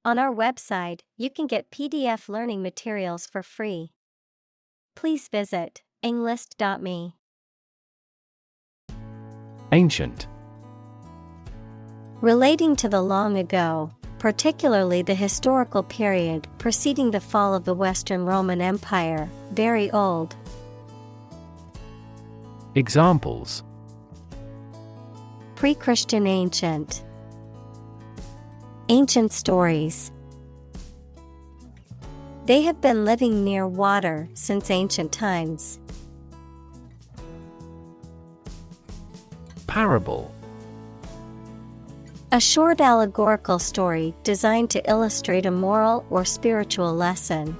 On our website, you can get PDF learning materials for free. Please visit englist.me. Ancient. Relating to the long ago, particularly the historical period preceding the fall of the Western Roman Empire, very old. Examples: Pre-Christian ancient. Ancient stories. They have been living near water since ancient times. Parable. A short allegorical story designed to illustrate a moral or spiritual lesson.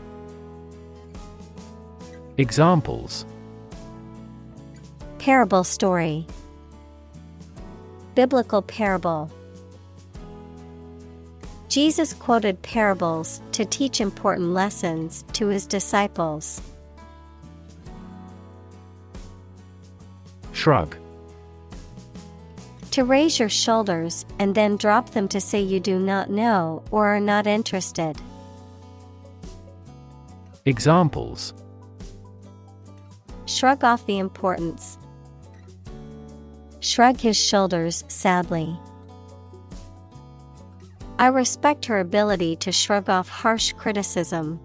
Examples: Parable story. Biblical parable. Jesus quoted parables to teach important lessons to his disciples. Shrug. To raise your shoulders and then drop them to say you do not know or are not interested. Examples: Shrug off the importance. Shrug his shoulders sadly. I respect her ability to shrug off harsh criticism.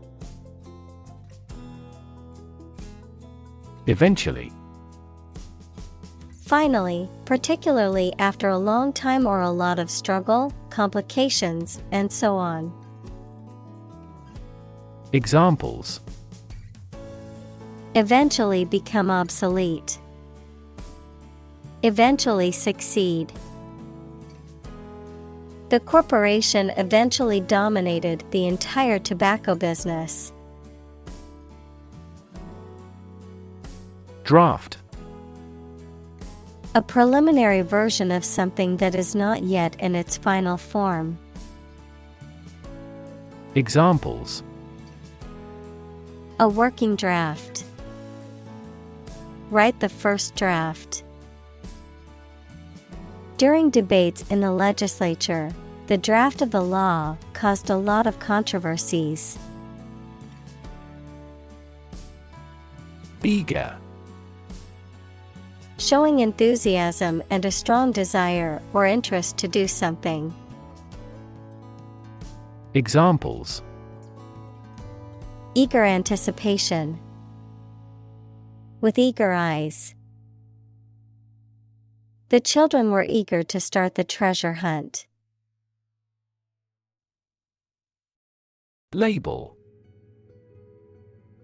Eventually. Finally, particularly after a long time or a lot of struggle, complications, and so on. Examples: Eventually become obsolete. Eventually succeed. The corporation eventually dominated the entire tobacco business. Draft. A preliminary version of something that is not yet in its final form. Examples: A working draft. Write the first draft. During debates in the legislature, the draft of the law caused a lot of controversies. Eager. Showing enthusiasm and a strong desire or interest to do something. Examples: Eager anticipation. With eager eyes. The children were eager to start the treasure hunt. Label.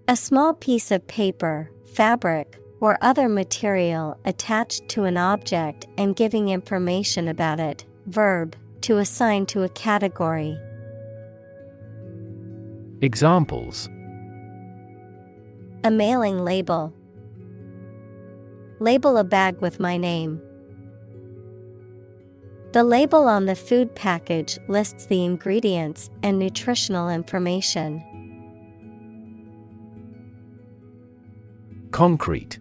A small piece of paper, fabric, or other material attached to an object and giving information about it. Verb, to assign to a category. Examples: A mailing label. Label a bag with my name. The label on the food package lists the ingredients and nutritional information. Concrete.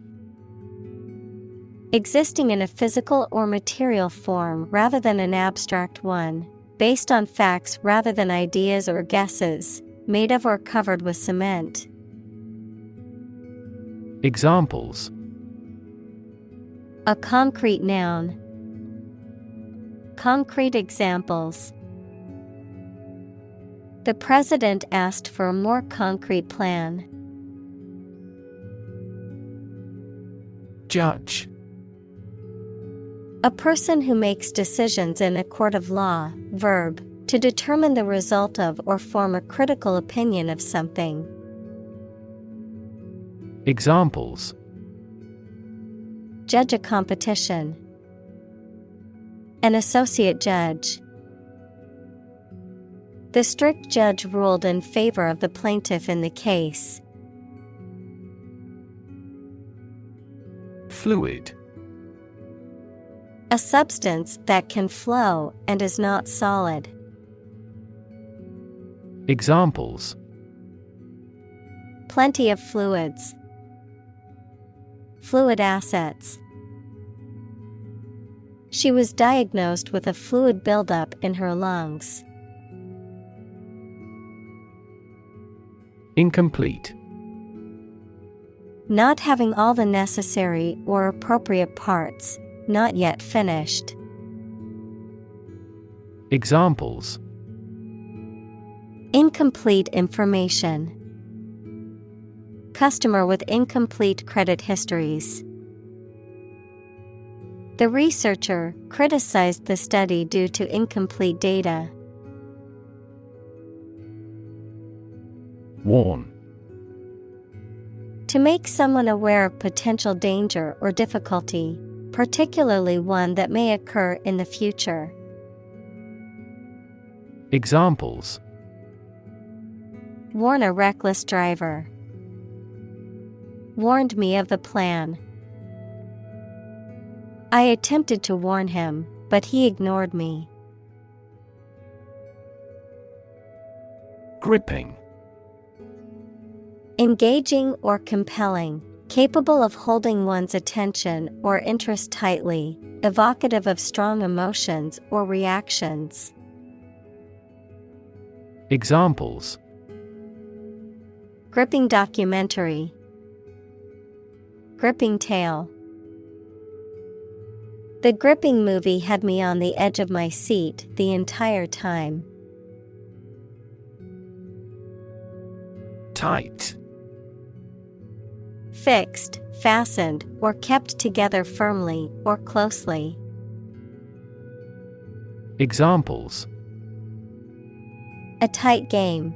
Existing in a physical or material form rather than an abstract one, based on facts rather than ideas or guesses, made of or covered with cement. Examples: A concrete noun. Concrete examples. The president asked for a more concrete plan. Judge. A person who makes decisions in a court of law. Verb, to determine the result of or form a critical opinion of something. Examples: Judge a competition. An associate judge. The strict judge ruled in favor of the plaintiff in the case. Fluid. A substance that can flow and is not solid. Examples: Plenty of fluids. Fluid assets. She was diagnosed with a fluid buildup in her lungs. Incomplete. Not having all the necessary or appropriate parts, not yet finished. Examples: Incomplete information. Customer with incomplete credit histories. The researcher criticized the study due to incomplete data. Warn. To make someone aware of potential danger or difficulty, particularly one that may occur in the future. Examples: Warn a reckless driver. Warned me of the plan. I attempted to warn him, but he ignored me. Gripping. Engaging or compelling, capable of holding one's attention or interest tightly, evocative of strong emotions or reactions. Examples: Gripping documentary. Gripping tale. The gripping movie had me on the edge of my seat the entire time. Tight. Fixed, fastened, or kept together firmly or closely. Examples: A tight game.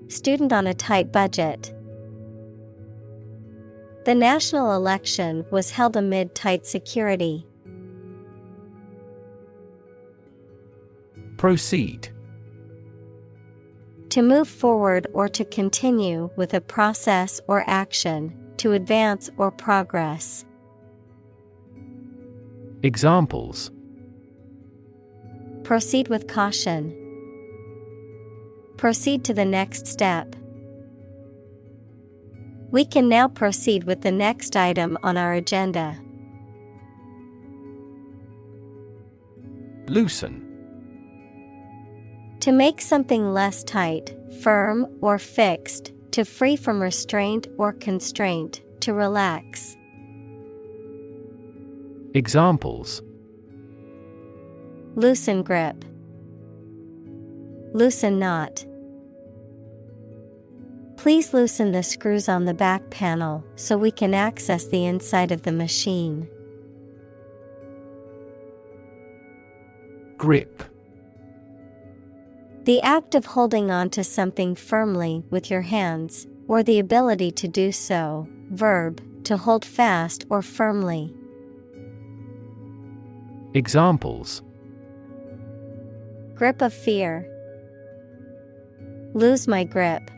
Student on a tight budget. The national election was held amid tight security. Proceed. To move forward or to continue with a process or action, to advance or progress. Examples: Proceed with caution. Proceed to the next step. We can now proceed with the next item on our agenda. Loosen. To make something less tight, firm, or fixed, to free from restraint or constraint, to relax. Examples: Loosen grip. Loosen knot. Please loosen the screws on the back panel so we can access the inside of the machine. Grip. The act of holding on to something firmly with your hands, or the ability to do so. Verb, to hold fast or firmly. Examples: Grip of fear. Lose my grip.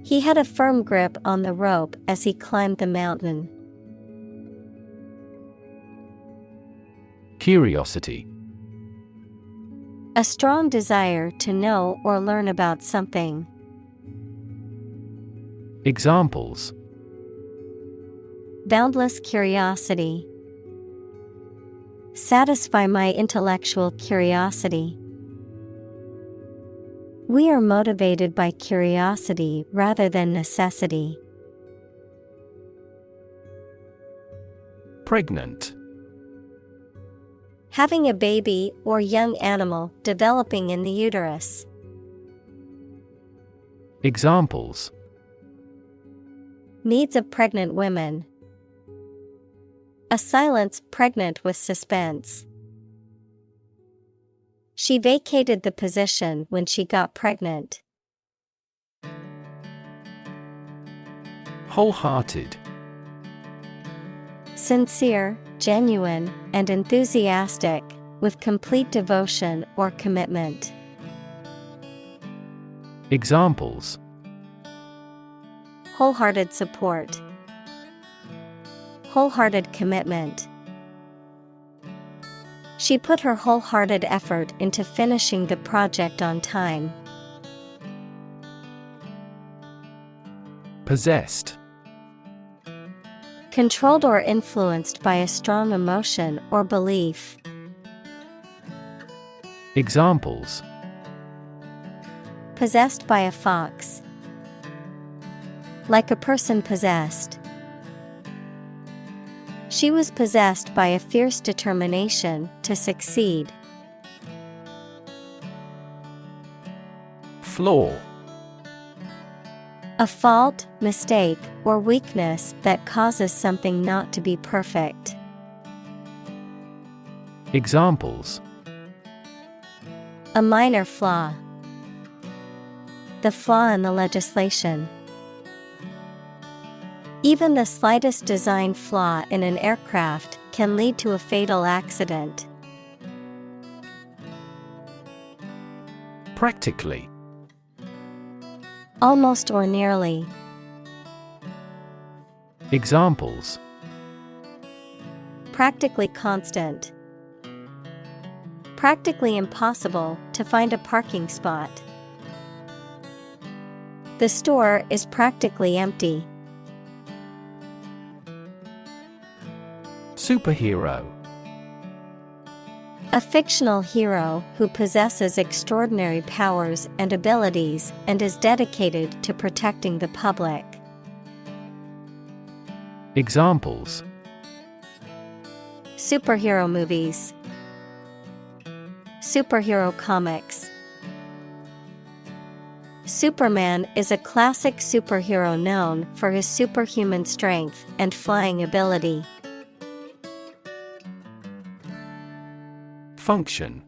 He had a firm grip on the rope as he climbed the mountain. Curiosity. A strong desire to know or learn about something. Examples: Boundless curiosity. Satisfy my intellectual curiosity. We are motivated by curiosity rather than necessity. Pregnant. Having a baby or young animal developing in the uterus. Examples: Needs of pregnant women. A silence pregnant with suspense. She vacated the position when she got pregnant. Wholehearted. Sincere, genuine, and enthusiastic, with complete devotion or commitment. Examples: Wholehearted support. Wholehearted commitment. She put her wholehearted effort into finishing the project on time. Possessed. Controlled or influenced by a strong emotion or belief. Examples: Possessed by a fox. Like a person possessed. She was possessed by a fierce determination to succeed. Flaw. A fault, mistake, or weakness that causes something not to be perfect. Examples: A minor flaw. The flaw in the legislation. Even the slightest design flaw in an aircraft can lead to a fatal accident. Practically. Almost or nearly. Examples: Practically constant. Practically impossible to find a parking spot. The store is practically empty. Superhero. A fictional hero who possesses extraordinary powers and abilities and is dedicated to protecting the public. Examples: Superhero movies. Superhero comics. Superman is a classic superhero known for his superhuman strength and flying ability. Function.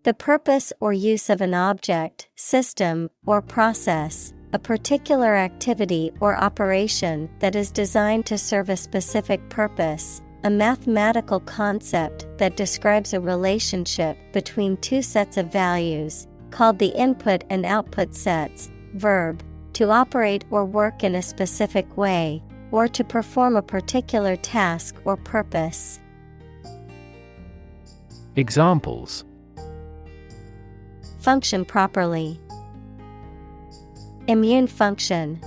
The purpose or use of an object, system, or process, a particular activity or operation that is designed to serve a specific purpose, a mathematical concept that describes a relationship between two sets of values, called the input and output sets. Verb, to operate or work in a specific way, or to perform a particular task or purpose. Examples: Function properly. Immune function.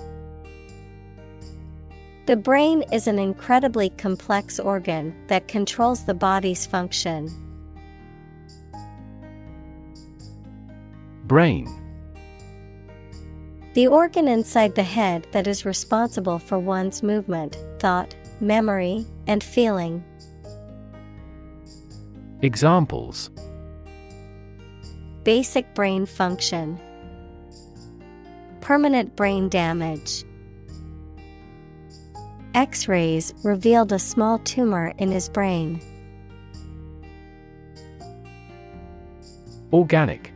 The brain is an incredibly complex organ that controls the body's function. Brain. The organ inside the head that is responsible for one's movement, thought, memory, and feeling. Examples: Basic brain function. Permanent brain damage. X-rays revealed a small tumor in his brain. Organic.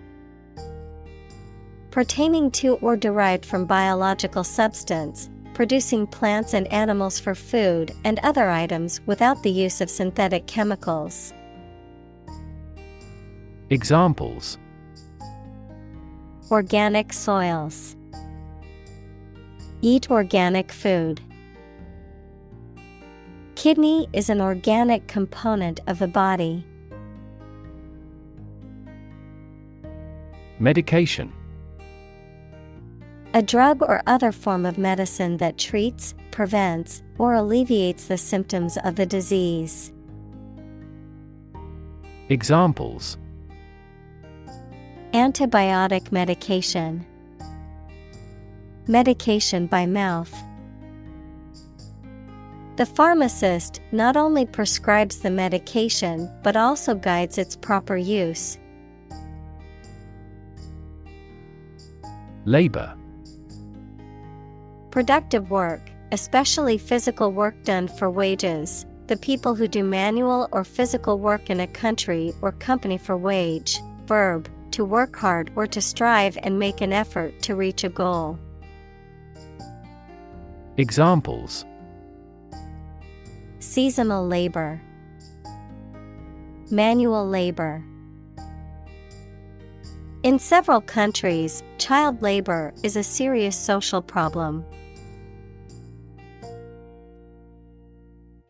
Pertaining to or derived from biological substance, producing plants and animals for food and other items without the use of synthetic chemicals. Examples: Organic soils. Eat organic food. Kidney is an organic component of the body. Medication. A drug or other form of medicine that treats, prevents, or alleviates the symptoms of the disease. Examples: Antibiotic medication. Medication by mouth. The pharmacist not only prescribes the medication but also guides its proper use. Labor. Productive work, especially physical work done for wages, the people who do manual or physical work in a country or company for wage. Verb, to work hard or to strive and make an effort to reach a goal. Examples: Seasonal labor. Manual labor. In several countries, child labor is a serious social problem.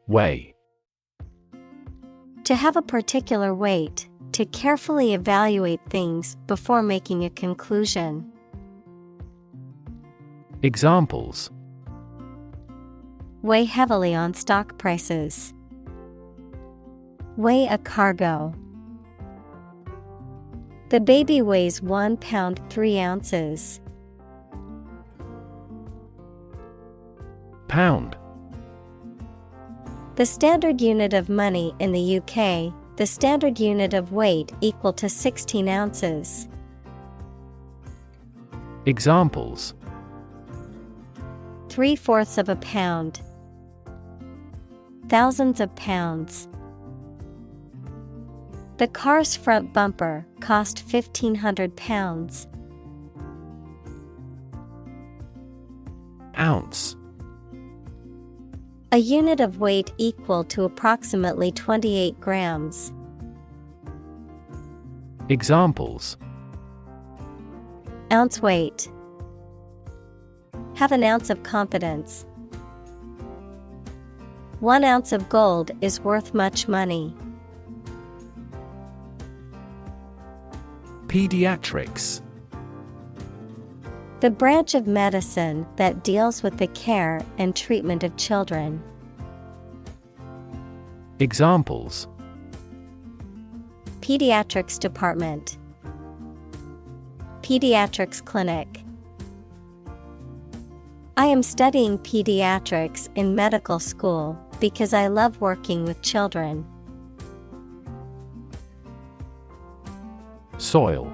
Weigh. To have a particular weight, to carefully evaluate things before making a conclusion. Examples: Weigh heavily on stock prices. Weigh a cargo. The baby weighs 1 pound 3 ounces. Pound. The standard unit of money in the UK, the standard unit of weight equal to 16 ounces. Examples: 3/4 of a pound. Thousands of pounds. The car's front bumper cost £1,500. Ounce. A unit of weight equal to approximately 28 grams. Examples: Ounce weight. Have an ounce of confidence. 1 ounce of gold is worth much money. Pediatrics. The branch of medicine that deals with the care and treatment of children. Examples: Pediatrics department. Pediatrics clinic. I am studying pediatrics in medical school because I love working with children. Soil.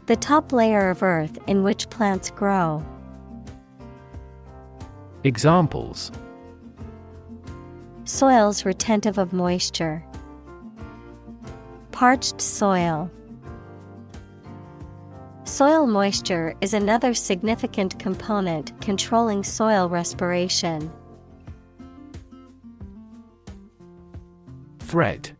The top layer of earth in which plants grow. Examples: Soils retentive of moisture. Parched soil. Soil moisture is another significant component controlling soil respiration. Thread.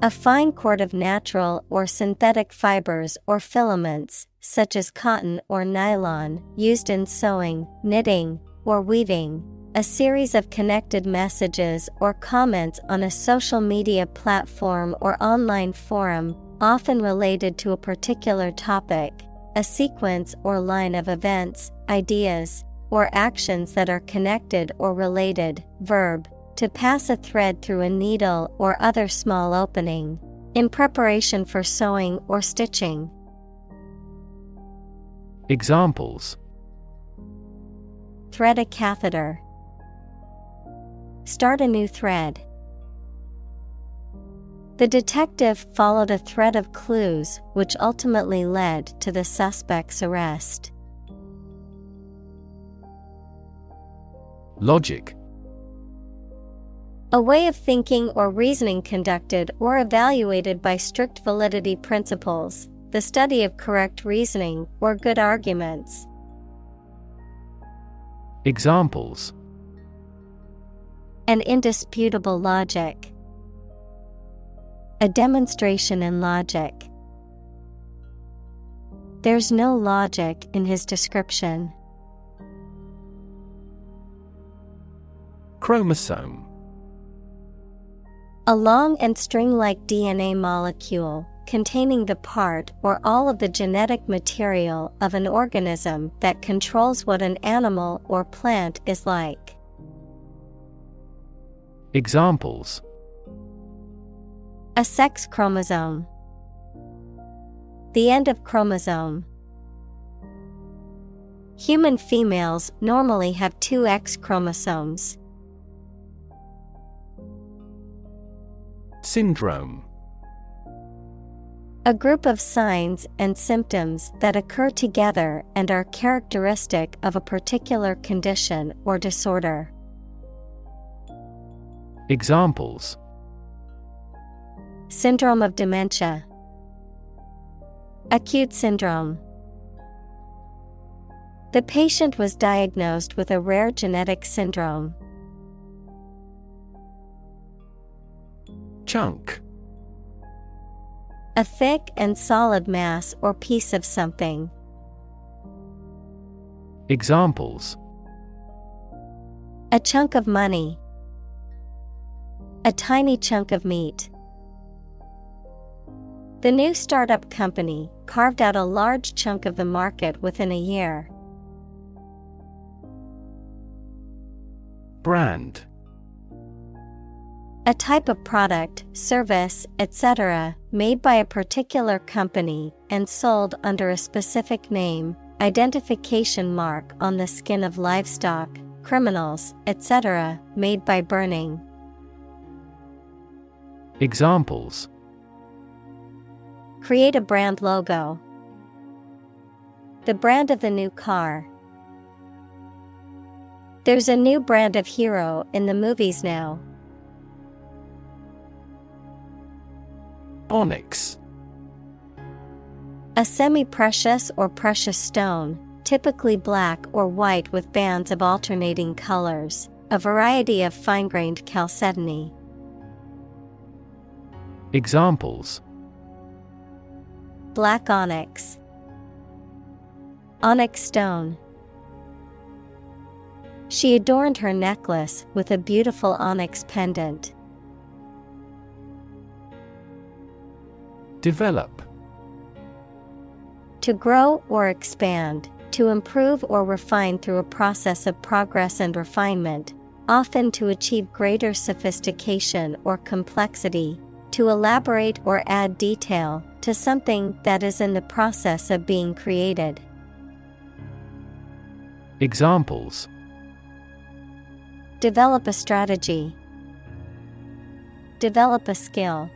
A fine cord of natural or synthetic fibers or filaments, such as cotton or nylon, used in sewing, knitting, or weaving. A series of connected messages or comments on a social media platform or online forum, often related to a particular topic. A sequence or line of events, ideas, or actions that are connected or related. Verb. To pass a thread through a needle or other small opening. In preparation for sewing or stitching. Examples: Thread a catheter. Start a new thread. The detective followed a thread of clues which ultimately led to the suspect's arrest. Logic. A way of thinking or reasoning conducted or evaluated by strict validity principles, the study of correct reasoning or good arguments. Examples: An indisputable logic. A demonstration in logic. There's no logic in his description. Chromosome. A long and string-like DNA molecule containing the part or all of the genetic material of an organism that controls what an animal or plant is like. Examples: A sex chromosome. The end of chromosome. Human females normally have 2 X chromosomes. Syndrome. A group of signs and symptoms that occur together and are characteristic of a particular condition or disorder. Examples: Syndrome of dementia. Acute syndrome. The patient was diagnosed with a rare genetic syndrome. Chunk. A thick and solid mass or piece of something. Examples: A chunk of money. A tiny chunk of meat. The new startup company carved out a large chunk of the market within a year. Brand. A type of product, service, etc., made by a particular company and sold under a specific name, identification mark on the skin of livestock, criminals, etc., made by burning. Examples: Create a brand logo. The brand of the new car. There's a new brand of hero in the movies now. Onyx. A semi-precious or precious stone, typically black or white with bands of alternating colors, a variety of fine-grained chalcedony. Examples: Black onyx. Onyx stone. She adorned her necklace with a beautiful onyx pendant. Develop. To grow or expand, to improve or refine through a process of progress and refinement, often to achieve greater sophistication or complexity, to elaborate or add detail to something that is in the process of being created. Examples: Develop a strategy. Develop a skill.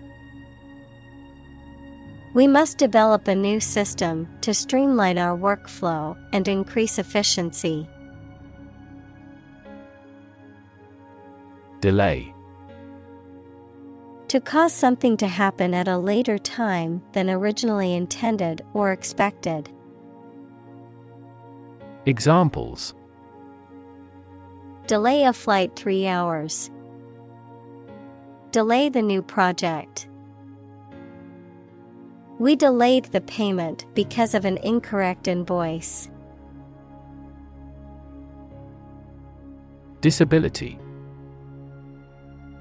We must develop a new system to streamline our workflow and increase efficiency. Delay. To cause something to happen at a later time than originally intended or expected. Examples: Delay a flight 3 hours. Delay the new project. We delayed the payment because of an incorrect invoice. Disability.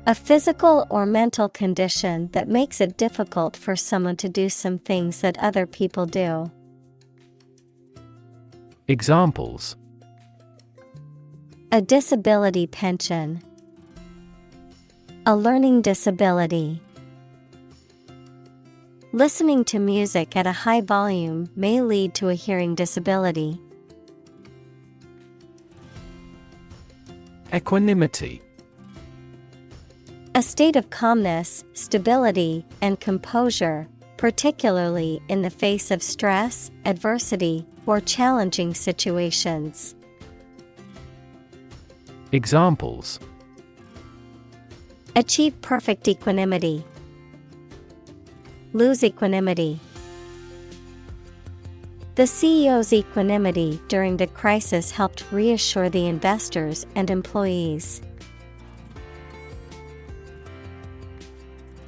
A physical or mental condition that makes it difficult for someone to do some things that other people do. Examples: A disability pension. A learning disability. Listening to music at a high volume may lead to a hearing disability. Equanimity. A state of calmness, stability, and composure, particularly in the face of stress, adversity, or challenging situations. Examples: Achieve perfect equanimity. Lose equanimity. The CEO's equanimity during the crisis helped reassure the investors and employees.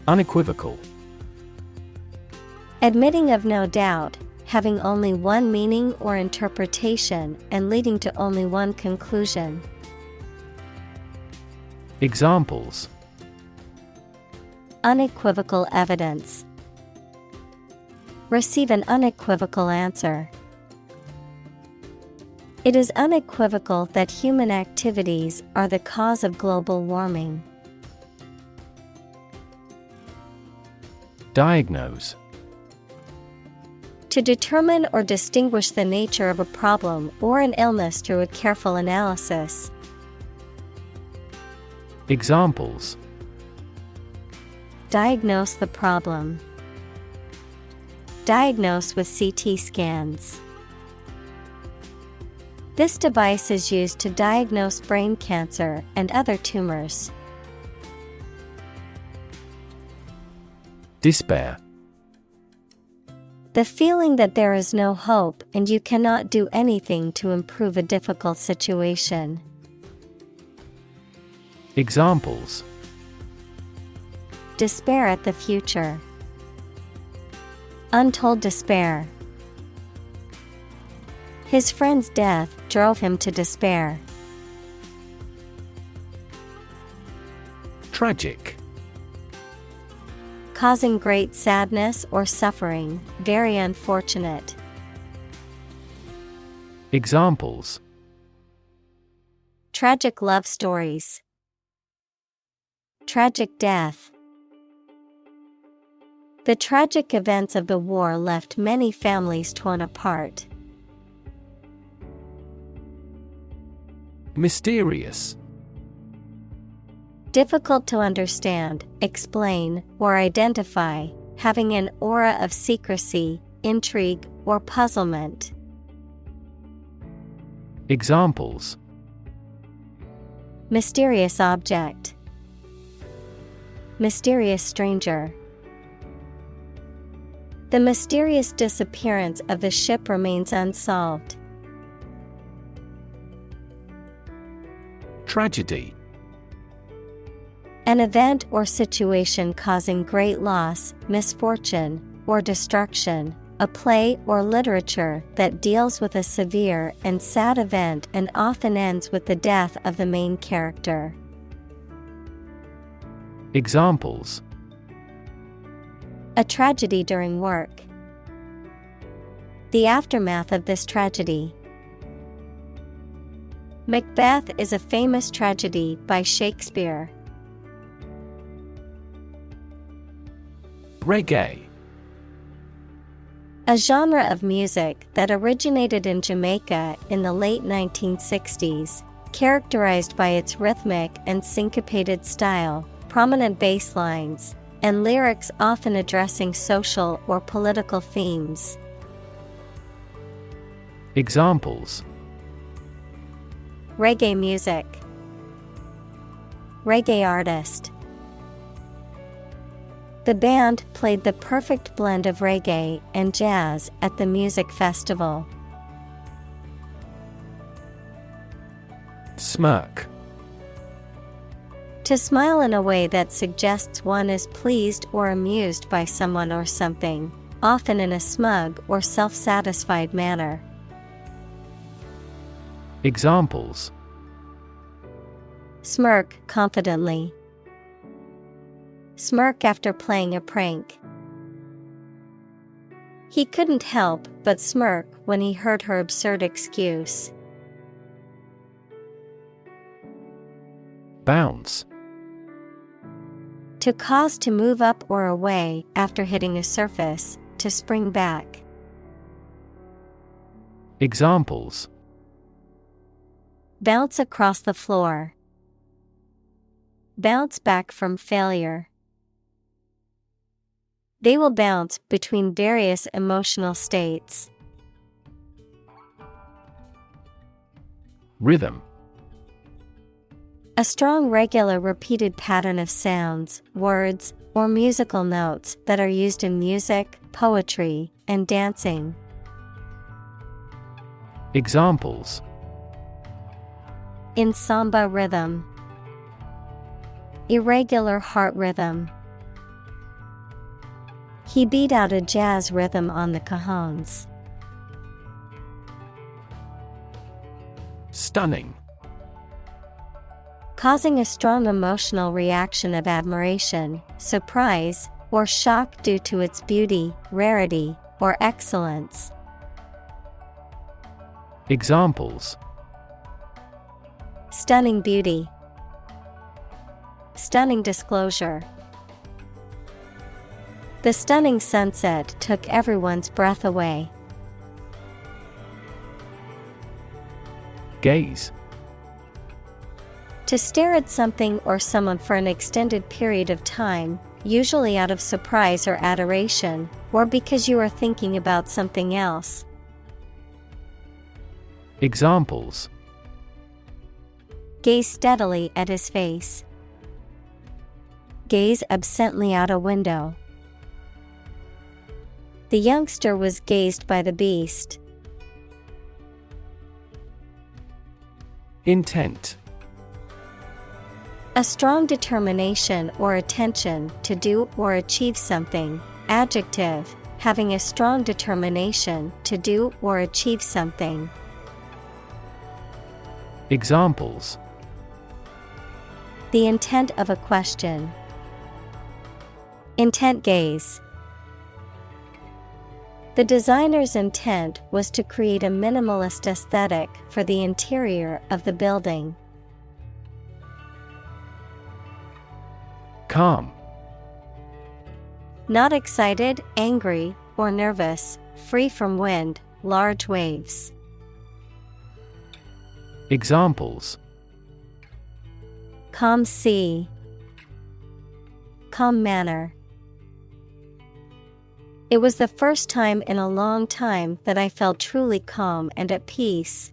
Unequivocal. Admitting of no doubt, having only one meaning or interpretation and leading to only one conclusion. Examples: Unequivocal evidence. Receive an unequivocal answer. It is unequivocal that human activities are the cause of global warming. Diagnose. To determine or distinguish the nature of a problem or an illness through a careful analysis. Examples: Diagnose the problem. Diagnose with CT scans. This device is used to diagnose brain cancer and other tumors. Despair. The feeling that there is no hope and you cannot do anything to improve a difficult situation. Examples: Despair at the future. Untold despair. His friend's death drove him to despair. Tragic. Causing great sadness or suffering, very unfortunate. Examples: Tragic love stories. Tragic death. The tragic events of the war left many families torn apart. Mysterious. Difficult to understand, explain, or identify, having an aura of secrecy, intrigue, or puzzlement. Examples: Mysterious object. Mysterious stranger. The mysterious disappearance of the ship remains unsolved. Tragedy. An event or situation causing great loss, misfortune, or destruction. A play or literature that deals with a severe and sad event and often ends with the death of the main character. Examples: A tragedy during work. The aftermath of this tragedy. Macbeth is a famous tragedy by Shakespeare. Reggae. A genre of music that originated in Jamaica in the late 1960s, characterized by its rhythmic and syncopated style, prominent bass lines, and lyrics often addressing social or political themes. Examples: Reggae music. Reggae artist. The band played the perfect blend of reggae and jazz at the music festival. Smirk. To smile in a way that suggests one is pleased or amused by someone or something, often in a smug or self-satisfied manner. Examples: Smirk confidently. Smirk after playing a prank. He couldn't help but smirk when he heard her absurd excuse. Bounce. To cause to move up or away after hitting a surface, to spring back. Examples: Bounce across the floor. Bounce back from failure. They will bounce between various emotional states. Rhythm. A strong, regular, repeated pattern of sounds, words, or musical notes that are used in music, poetry, and dancing. Examples: In samba rhythm. Irregular heart rhythm. He beat out a jazz rhythm on the cajones. Stunning. Causing a strong emotional reaction of admiration, surprise, or shock due to its beauty, rarity, or excellence. Examples: Stunning beauty. Stunning disclosure. The stunning sunset took everyone's breath away. Gaze. To stare at something or someone for an extended period of time, usually out of surprise or adoration, or because you are thinking about something else. Examples: Gaze steadily at his face. Gaze absently out a window. The youngster was gazed by the beast. Intent. A strong determination or attention to do or achieve something. Adjective, having a strong determination to do or achieve something. Examples: The intent of a question. Intent gaze. The designer's intent was to create a minimalist aesthetic for the interior of the building. Calm. Not excited, angry, or nervous, free from wind, large waves. Examples: Calm sea. Calm manner. It was the first time in a long time that I felt truly calm and at peace.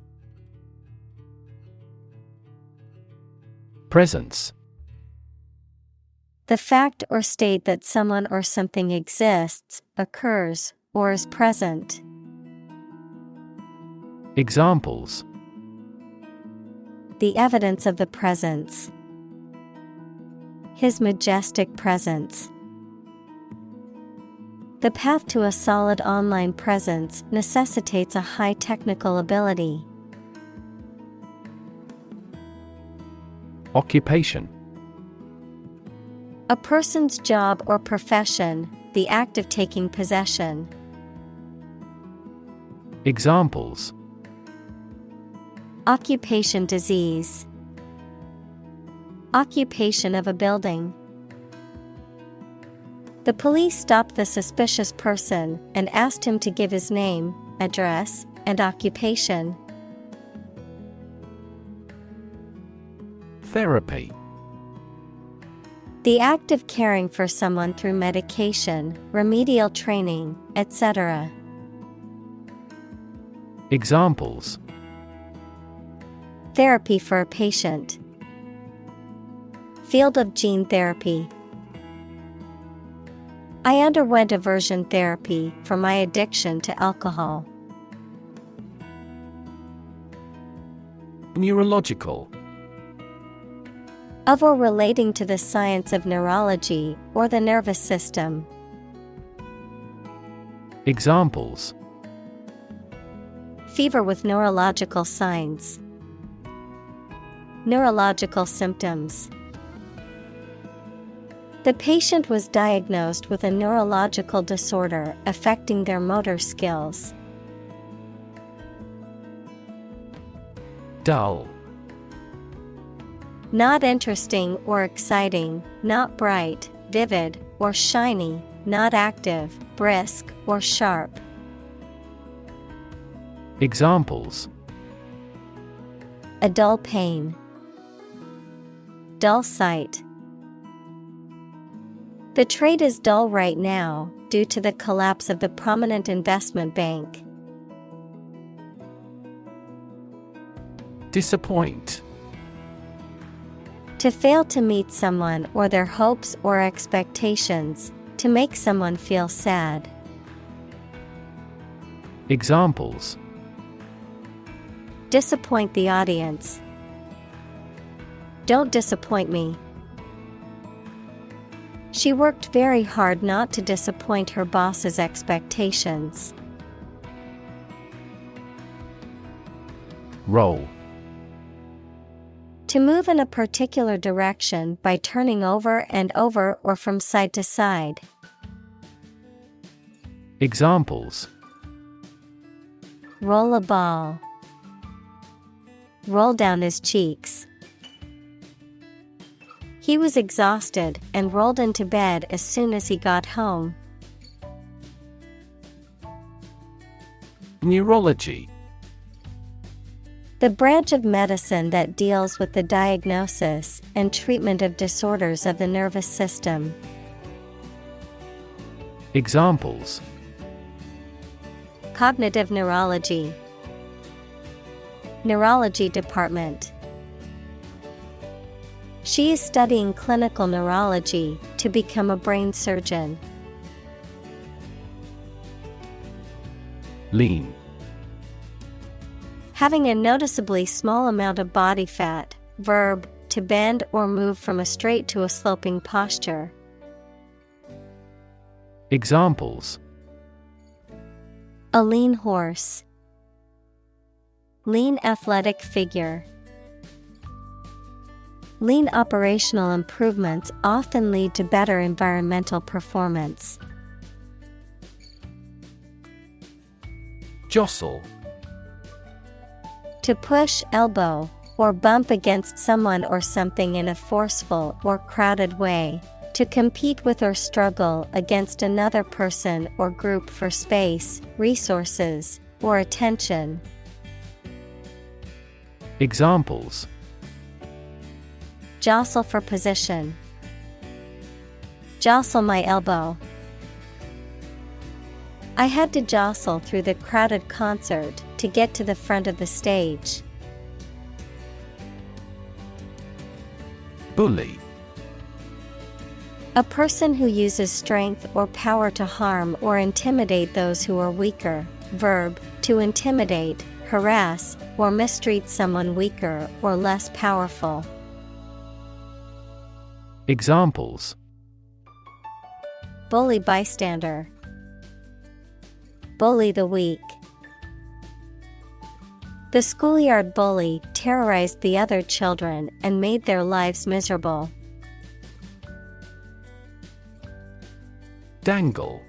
Presence. The fact or state that someone or something exists, occurs, or is present. Examples: The evidence of the presence. His majestic presence. The path to a solid online presence necessitates a high technical ability. Occupation. A person's job or profession, the act of taking possession. Examples: Occupation disease. Occupation of a building. The police stopped the suspicious person and asked him to give his name, address, and occupation. Therapy. The act of caring for someone through medication, remedial training, etc. Examples: Therapy for a patient. Field of gene therapy. I underwent aversion therapy for my addiction to alcohol. Neurological. Of or relating to the science of neurology or the nervous system. Examples: Fever with neurological signs. Neurological symptoms. The patient was diagnosed with a neurological disorder affecting their motor skills. Dull. Not interesting or exciting, not bright, vivid, or shiny, not active, brisk, or sharp. Examples: A dull pain. Dull sight. The trade is dull right now due to the collapse of the prominent investment bank. Disappoint. To fail to meet someone or their hopes or expectations, to make someone feel sad. Examples: Disappoint the audience. Don't disappoint me. She worked very hard not to disappoint her boss's expectations. Roll. To move in a particular direction by turning over and over or from side to side. Examples: Roll a ball. Roll down his cheeks. He was exhausted and rolled into bed as soon as he got home. Neurology. The branch of medicine that deals with the diagnosis and treatment of disorders of the nervous system. Examples: Cognitive neurology. Neurology department. She is studying clinical neurology to become a brain surgeon. Lean. Having a noticeably small amount of body fat. Verb, to bend or move from a straight to a sloping posture. Examples: A lean horse. Lean athletic figure. Lean operational improvements often lead to better environmental performance. Jostle. To push, elbow, or bump against someone or something in a forceful or crowded way. To compete with or struggle against another person or group for space, resources, or attention. Examples: Jostle for position. Jostle my elbow. I had to jostle through the crowded concert to get to the front of the stage. Bully. A person who uses strength or power to harm or intimidate those who are weaker. Verb, to intimidate, harass, or mistreat someone weaker or less powerful. Examples: Bully bystander. Bully the weak. The schoolyard bully terrorized the other children and made their lives miserable. Dangle.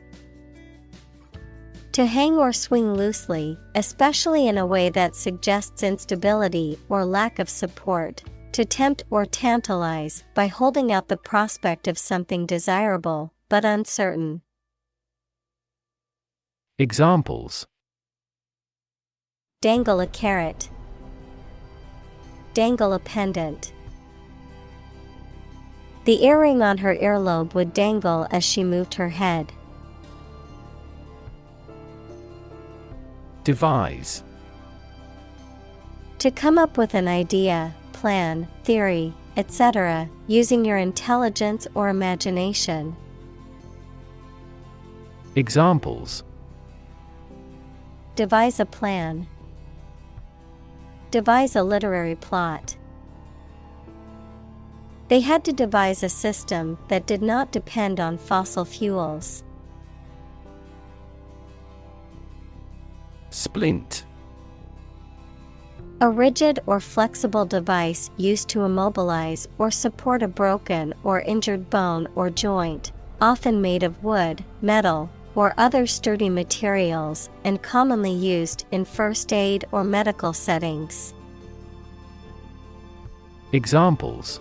To hang or swing loosely, especially in a way that suggests instability or lack of support. To tempt or tantalize by holding out the prospect of something desirable, but uncertain. Examples: Dangle a carrot. Dangle a pendant. The earring on her earlobe would dangle as she moved her head. Devise. To come up with an idea, plan, theory, etc., using your intelligence or imagination. Examples: Devise a plan. Devise a literary plot. They had to devise a system that did not depend on fossil fuels. Splint. A rigid or flexible device used to immobilize or support a broken or injured bone or joint, often made of wood, metal, or other sturdy materials, and commonly used in first aid or medical settings. Examples: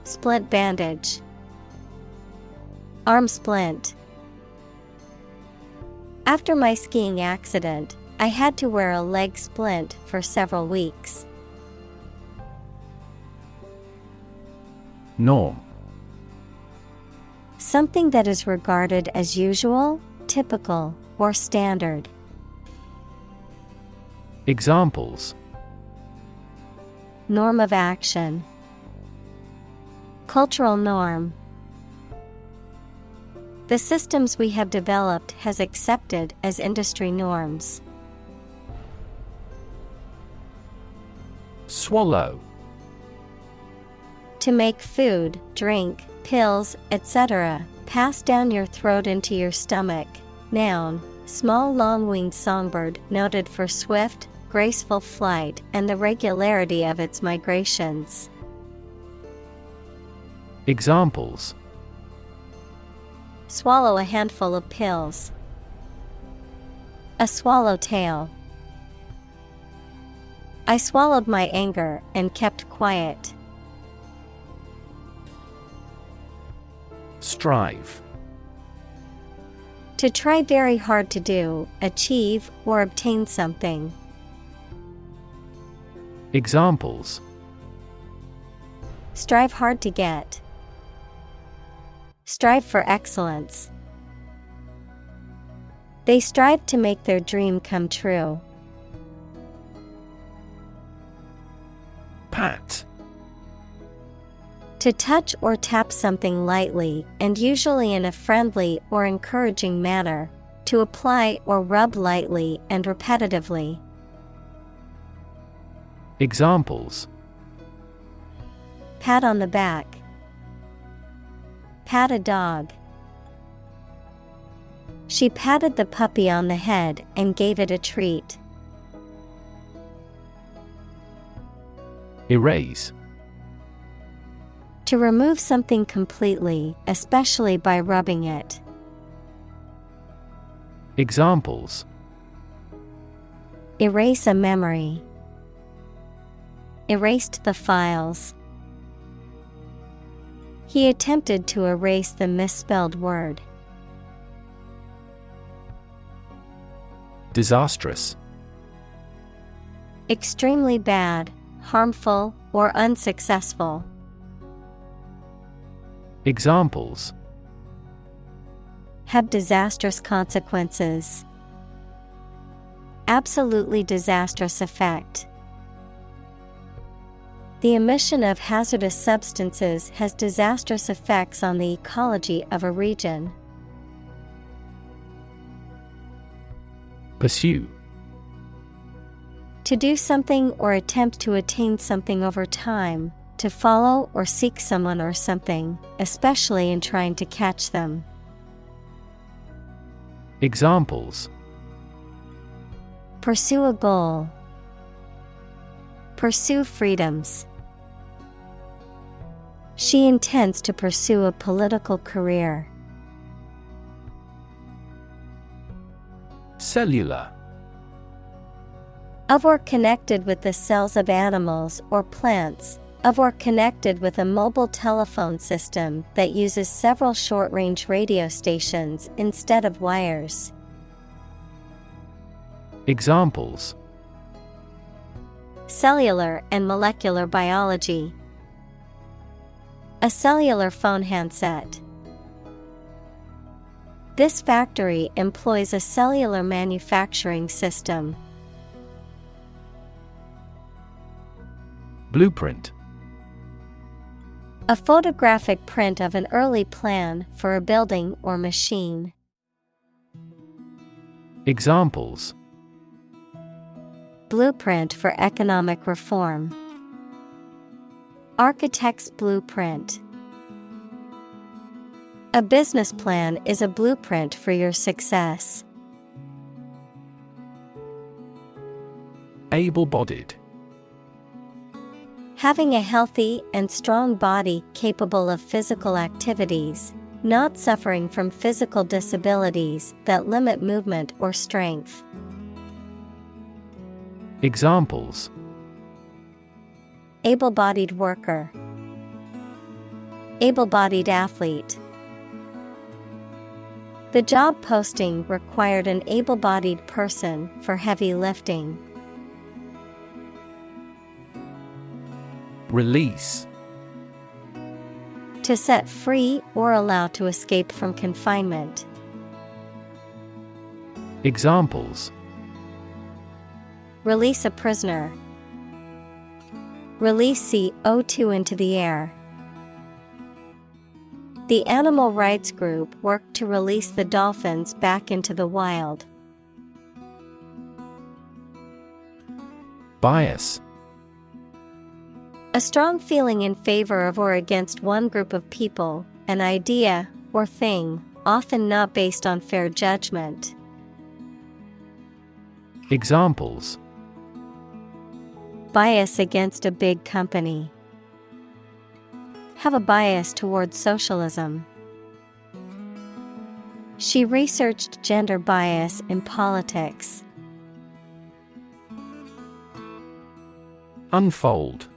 Splint bandage. Arm splint. After my skiing accident, I had to wear a leg splint for several weeks. Norm. Something that is regarded as usual, typical, or standard. Examples: Norm of action. Cultural norm. The systems we have developed has accepted as industry norms. Swallow. To make food, drink, pills, etc., pass down your throat into your stomach. Noun, small long-winged songbird noted for swift, graceful flight and the regularity of its migrations. Examples: Swallow a handful of pills. A swallowtail. I swallowed my anger and kept quiet. Strive. To try very hard to do, achieve, or obtain something. Examples: Strive hard to get. Strive for excellence. They strive to make their dream come true. Pat. To touch or tap something lightly and usually in a friendly or encouraging manner. To apply or rub lightly and repetitively. Examples: Pat on the back. Pat a dog. She patted the puppy on the head and gave it a treat. Erase. To remove something completely, especially by rubbing it. Examples: Erase a memory. Erased the files. He attempted to erase the misspelled word. Disastrous. Extremely bad, harmful, or unsuccessful. Examples: Have disastrous consequences. Absolutely disastrous effect. The emission of hazardous substances has disastrous effects on the ecology of a region. Pursue. To do something or attempt to attain something over time, to follow or seek someone or something, especially in trying to catch them. Examples: Pursue a goal. Pursue freedoms. She intends to pursue a political career. Cellular. Of or connected with the cells of animals or plants, of or connected with a mobile telephone system that uses several short-range radio stations instead of wires. Examples: Cellular and molecular biology. A cellular phone handset. This factory employs a cellular manufacturing system. Blueprint. A photographic print of an early plan for a building or machine. Examples: Blueprint for economic reform. Architect's blueprint. A business plan is a blueprint for your success. Able-bodied. Having a healthy and strong body capable of physical activities, not suffering from physical disabilities that limit movement or strength. Examples: Able-bodied worker. Able-bodied athlete. The job posting required an able-bodied person for heavy lifting. Release. To set free or allow to escape from confinement. Examples: Release a prisoner. Release CO2 into the air. The animal rights group worked to release the dolphins back into the wild. Bias. A strong feeling in favor of or against one group of people, an idea, or thing, often not based on fair judgment. Examples: Bias against a big company. Have a bias towards socialism. She researched gender bias in politics. Unfold.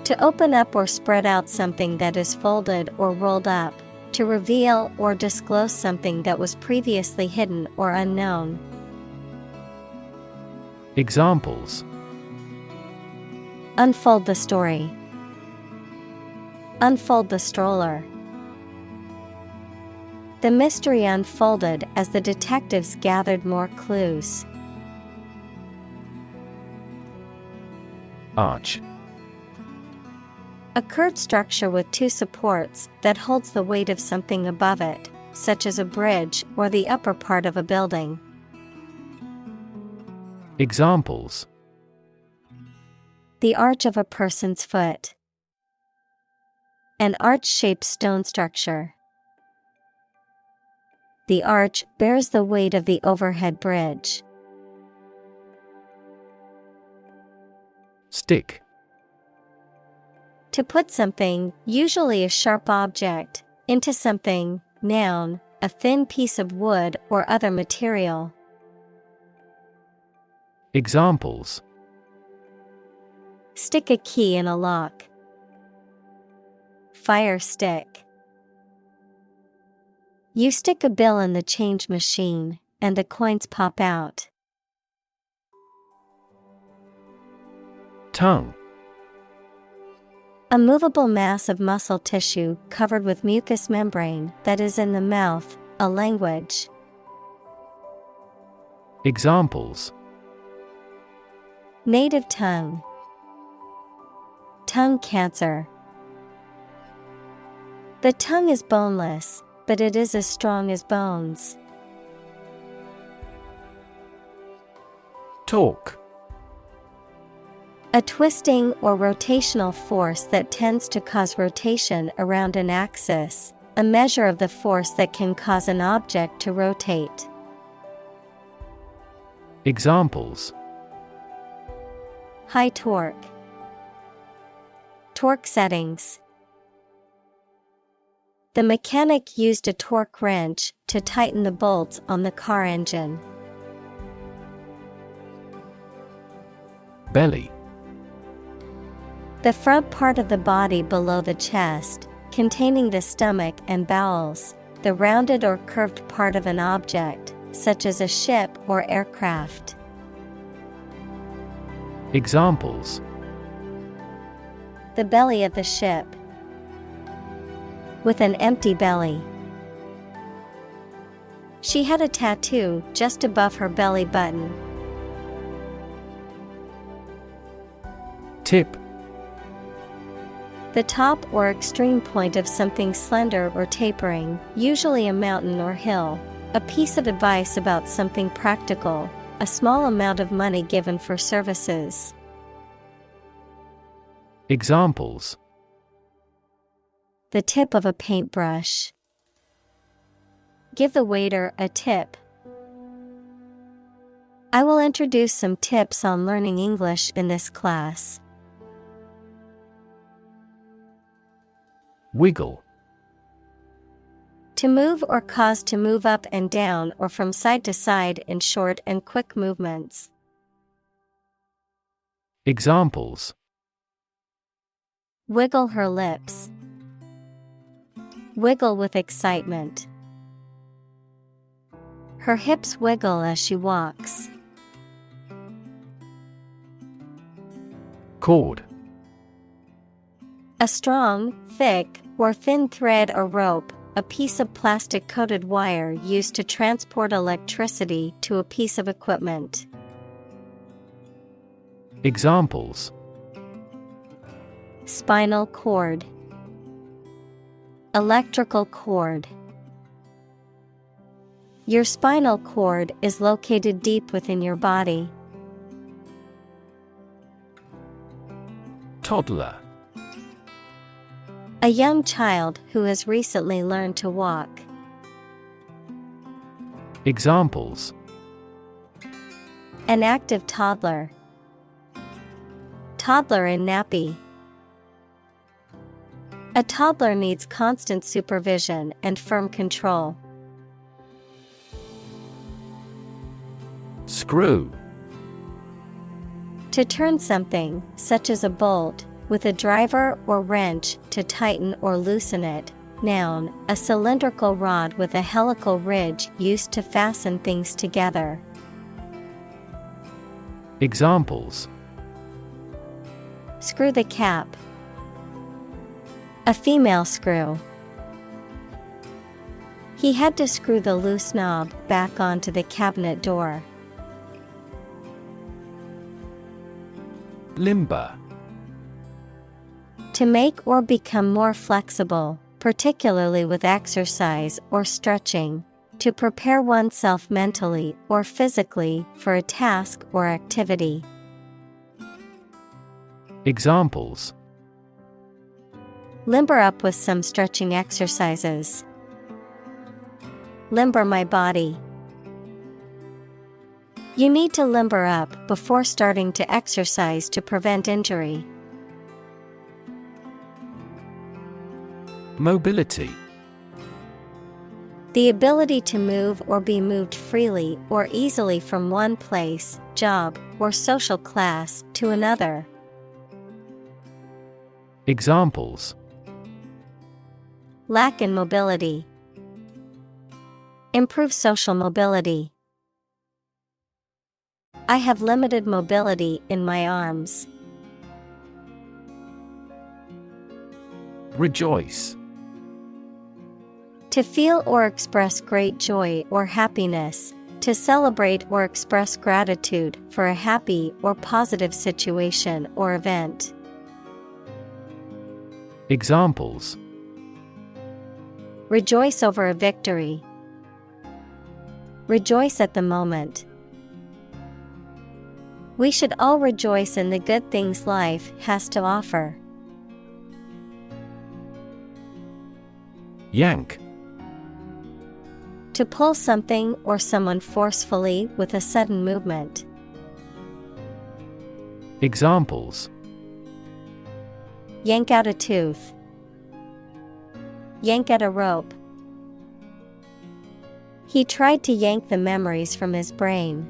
To open up or spread out something that is folded or rolled up, to reveal or disclose something that was previously hidden or unknown. Examples: Unfold the story. Unfold the stroller. The mystery unfolded as the detectives gathered more clues. Arch. A curved structure with two supports that holds the weight of something above it, such as a bridge or the upper part of a building. Examples: The arch of a person's foot. An arch-shaped stone structure. The arch bears the weight of the overhead bridge. Stick. To put something, usually a sharp object, into something, noun, a thin piece of wood or other material. Examples: Stick a key in a lock. fire stick. You stick a bill in the change machine, and the coins pop out. Tongue. A movable mass of muscle tissue covered with mucous membrane that is in the mouth, a language. Examples: Native tongue. Tongue cancer. The tongue is boneless, but it is as strong as bones. Torque. A twisting or rotational force that tends to cause rotation around an axis, a measure of the force that can cause an object to rotate. Examples: High torque. Torque settings. The mechanic used a torque wrench to tighten the bolts on the car engine. Belly. The front part of the body below the chest, containing the stomach and bowels, the rounded or curved part of an object, such as a ship or aircraft. Examples: The belly of the ship. With an empty belly. She had a tattoo just above her belly button. Tip. The top or extreme point of something slender or tapering, usually a mountain or hill. A piece of advice about something practical, a small amount of money given for services. Examples: The tip of a paintbrush. Give the waiter a tip. I will introduce some tips on learning English in this class. Wiggle. To move or cause to move up and down or from side to side in short and quick movements. Examples: Wiggle her lips. Wiggle with excitement. Her hips wiggle as she walks. Cord. A strong, thick, or thin thread or rope, a piece of plastic-coated wire used to transport electricity to a piece of equipment. Examples: Spinal cord. Electrical cord. Your spinal cord is located deep within your body. Toddler. A young child who has recently learned to walk. Examples: An active toddler. Toddler in nappy. A toddler needs constant supervision and firm control. Screw. To turn something, such as a bolt, with a driver or wrench to tighten or loosen it. Noun, a cylindrical rod with a helical ridge used to fasten things together. Examples: Screw the cap. A female screw. He had to screw the loose knob back onto the cabinet door. Limber. To make or become more flexible, particularly with exercise or stretching. To prepare oneself mentally or physically for a task or activity. Examples: Limber up with some stretching exercises. Limber my body. You need to limber up before starting to exercise to prevent injury. Mobility. The ability to move or be moved freely or easily from one place, job, or social class to another. Examples: Lack in mobility. Improve social mobility. I have limited mobility in my arms. Rejoice. To feel or express great joy or happiness, to celebrate or express gratitude for a happy or positive situation or event. Examples: Rejoice over a victory. Rejoice at the moment. We should all rejoice in the good things life has to offer. Yank. To pull something or someone forcefully with a sudden movement. Examples: Yank out a tooth. Yank at a rope. He tried to yank the memories from his brain.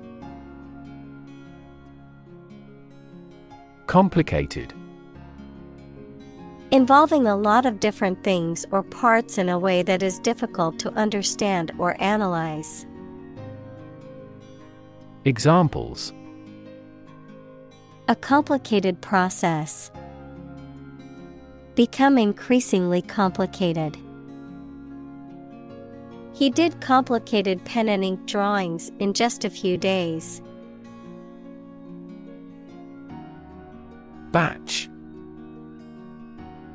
Complicated. Involving a lot of different things or parts in a way that is difficult to understand or analyze. Examples: A complicated process. Become increasingly complicated. He did complicated pen and ink drawings in just a few days. Batch.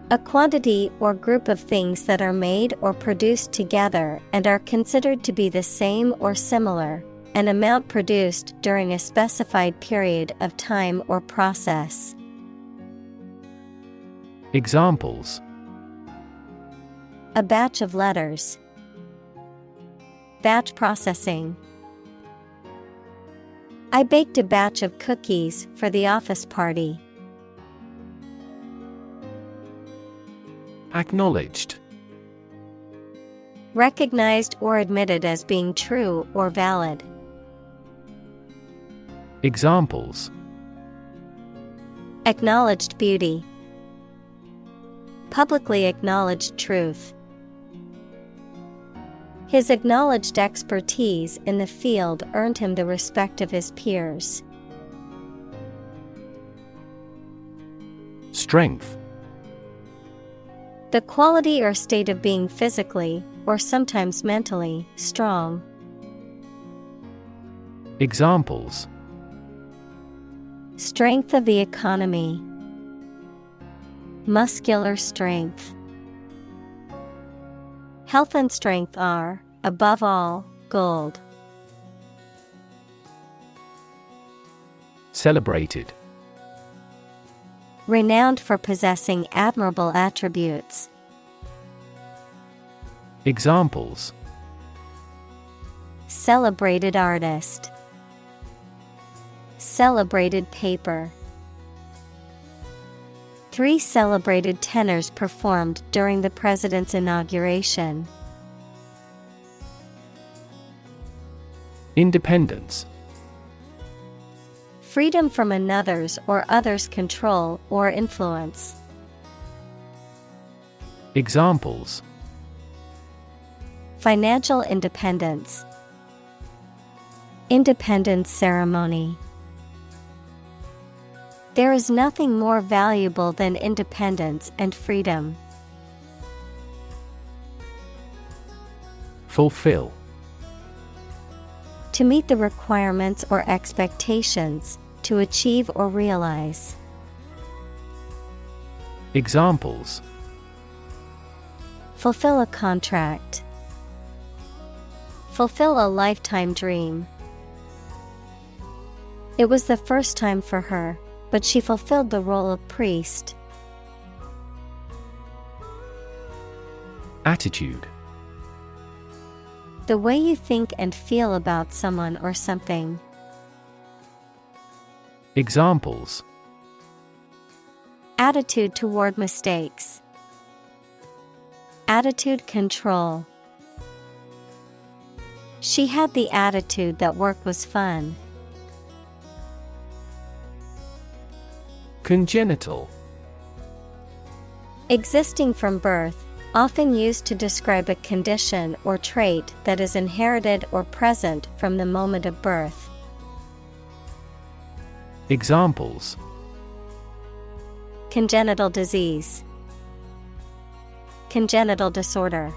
A quantity or group of things that are made or produced together and are considered to be the same or similar, an amount produced during a specified period of time or process. Examples: A batch of letters. Batch processing. I baked a batch of cookies for the office party. Acknowledged. Recognized or admitted as being true or valid. Examples: Acknowledged beauty. Publicly acknowledged truth. His acknowledged expertise in the field earned him the respect of his peers. Strength. The quality or state of being physically, or sometimes mentally, strong. Examples: Strength of the economy. Muscular strength. Health and strength are, above all, gold. Celebrated. Renowned for possessing admirable attributes. Examples: Celebrated artist. Celebrated paper. 3 celebrated tenors performed during the president's inauguration. Independence. Freedom from another's or others' control or influence. Examples: Financial independence. Independence ceremony. There is nothing more valuable than independence and freedom. Fulfill. To meet the requirements or expectations, to achieve or realize. Examples: Fulfill a contract. Fulfill a lifetime dream. It was the first time for her, but she fulfilled the role of priest. Attitude. The way you think and feel about someone or something. Examples: Attitude toward mistakes. Attitude control. She had the attitude that work was fun. Congenital. Existing from birth, Often used to describe a condition or trait that is inherited or present from the moment of birth. Examples: congenital disease, congenital disorder.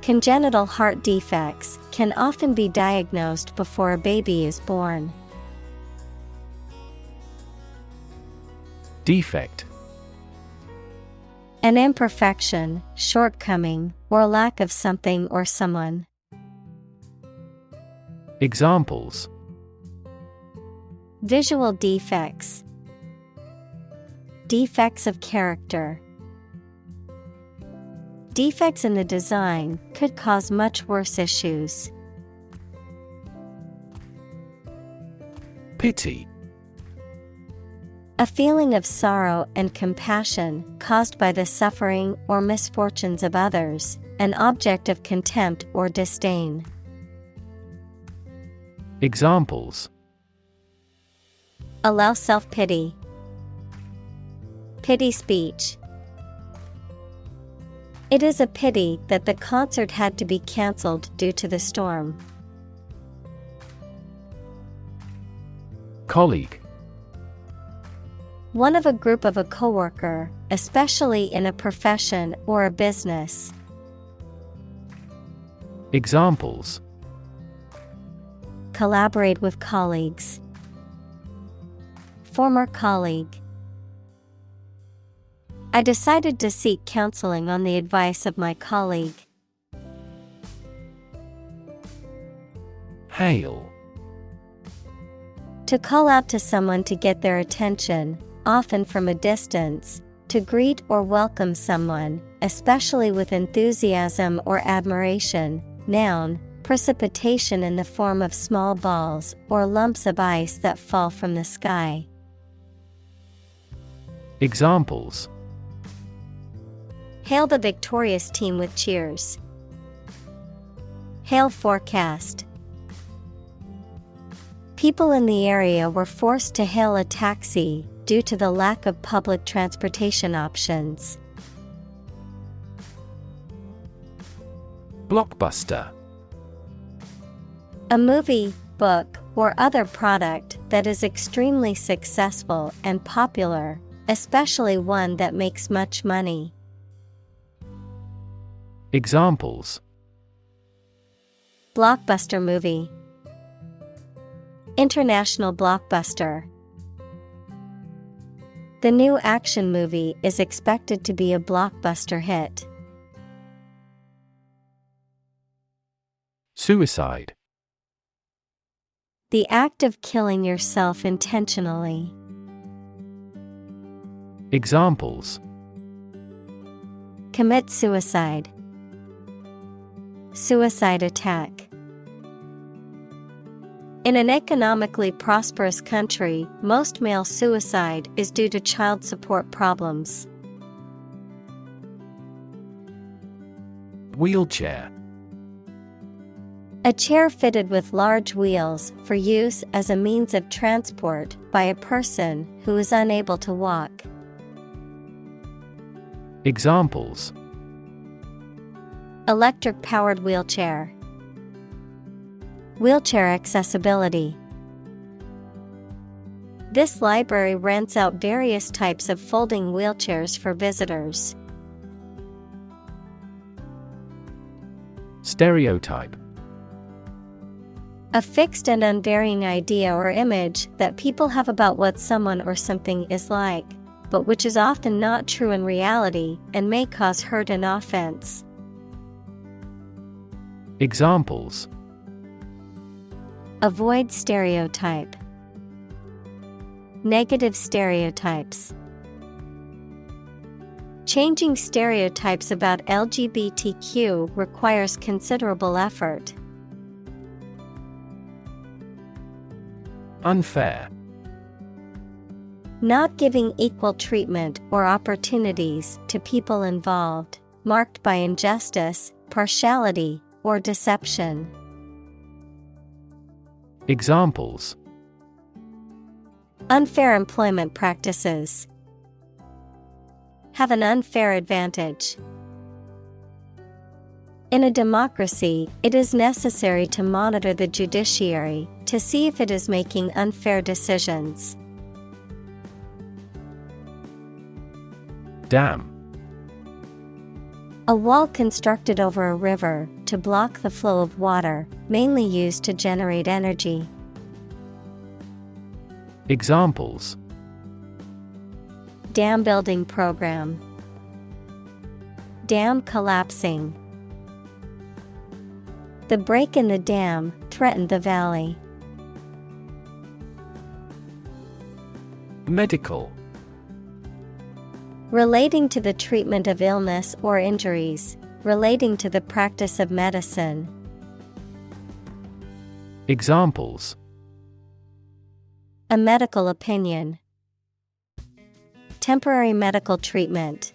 Congenital heart defects can often be diagnosed before a baby is born. Defect: an imperfection, shortcoming, or lack of something or someone. Examples: visual defects, defects of character. Defects in the design could cause much worse issues. Pity: a feeling of sorrow and compassion caused by the suffering or misfortunes of others, an object of contempt or disdain. Examples: allow self-pity, pity speech. It is a pity that the concert had to be cancelled due to the storm. Colleague: one of a group of a coworker, especially in a profession or a business. Examples: collaborate with colleagues, former colleague. I decided to seek counseling on the advice of my colleague. Hail: to call out to someone to get their attention, often from a distance, to greet or welcome someone, especially with enthusiasm or admiration. Noun, precipitation in the form of small balls or lumps of ice that fall from the sky. Examples: hail the victorious team with cheers. Hail forecast. People in the area were forced to hail a taxi due to the lack of public transportation options. Blockbuster: a movie, book, or other product that is extremely successful and popular, especially one that makes much money. Examples: blockbuster movie, international blockbuster. The new action movie is expected to be a blockbuster hit. Suicide: the act of killing yourself intentionally. Examples: commit suicide, suicide attack. In an economically prosperous country, most male suicide is due to child support problems. Wheelchair: a chair fitted with large wheels for use as a means of transport by a person who is unable to walk. Examples: electric-powered wheelchair, wheelchair accessibility. This library rents out various types of folding wheelchairs for visitors. Stereotype: a fixed and unvarying idea or image that people have about what someone or something is like, but which is often not true in reality and may cause hurt and offense. Examples: avoid stereotype, negative stereotypes. Changing stereotypes about LGBTQ requires considerable effort. Unfair: not giving equal treatment or opportunities to people involved, marked by injustice, partiality, or deception. Examples: unfair employment practices, have an unfair advantage. In a democracy, it is necessary to monitor the judiciary to see if it is making unfair decisions. Dam. A wall constructed over a river to block the flow of water, mainly used to generate energy. Examples: Dam building program. Dam collapsing. The break in the dam threatened the valley. Medical. Relating to the treatment of illness or injuries, relating to the practice of medicine. Examples: A medical opinion. Temporary medical treatment.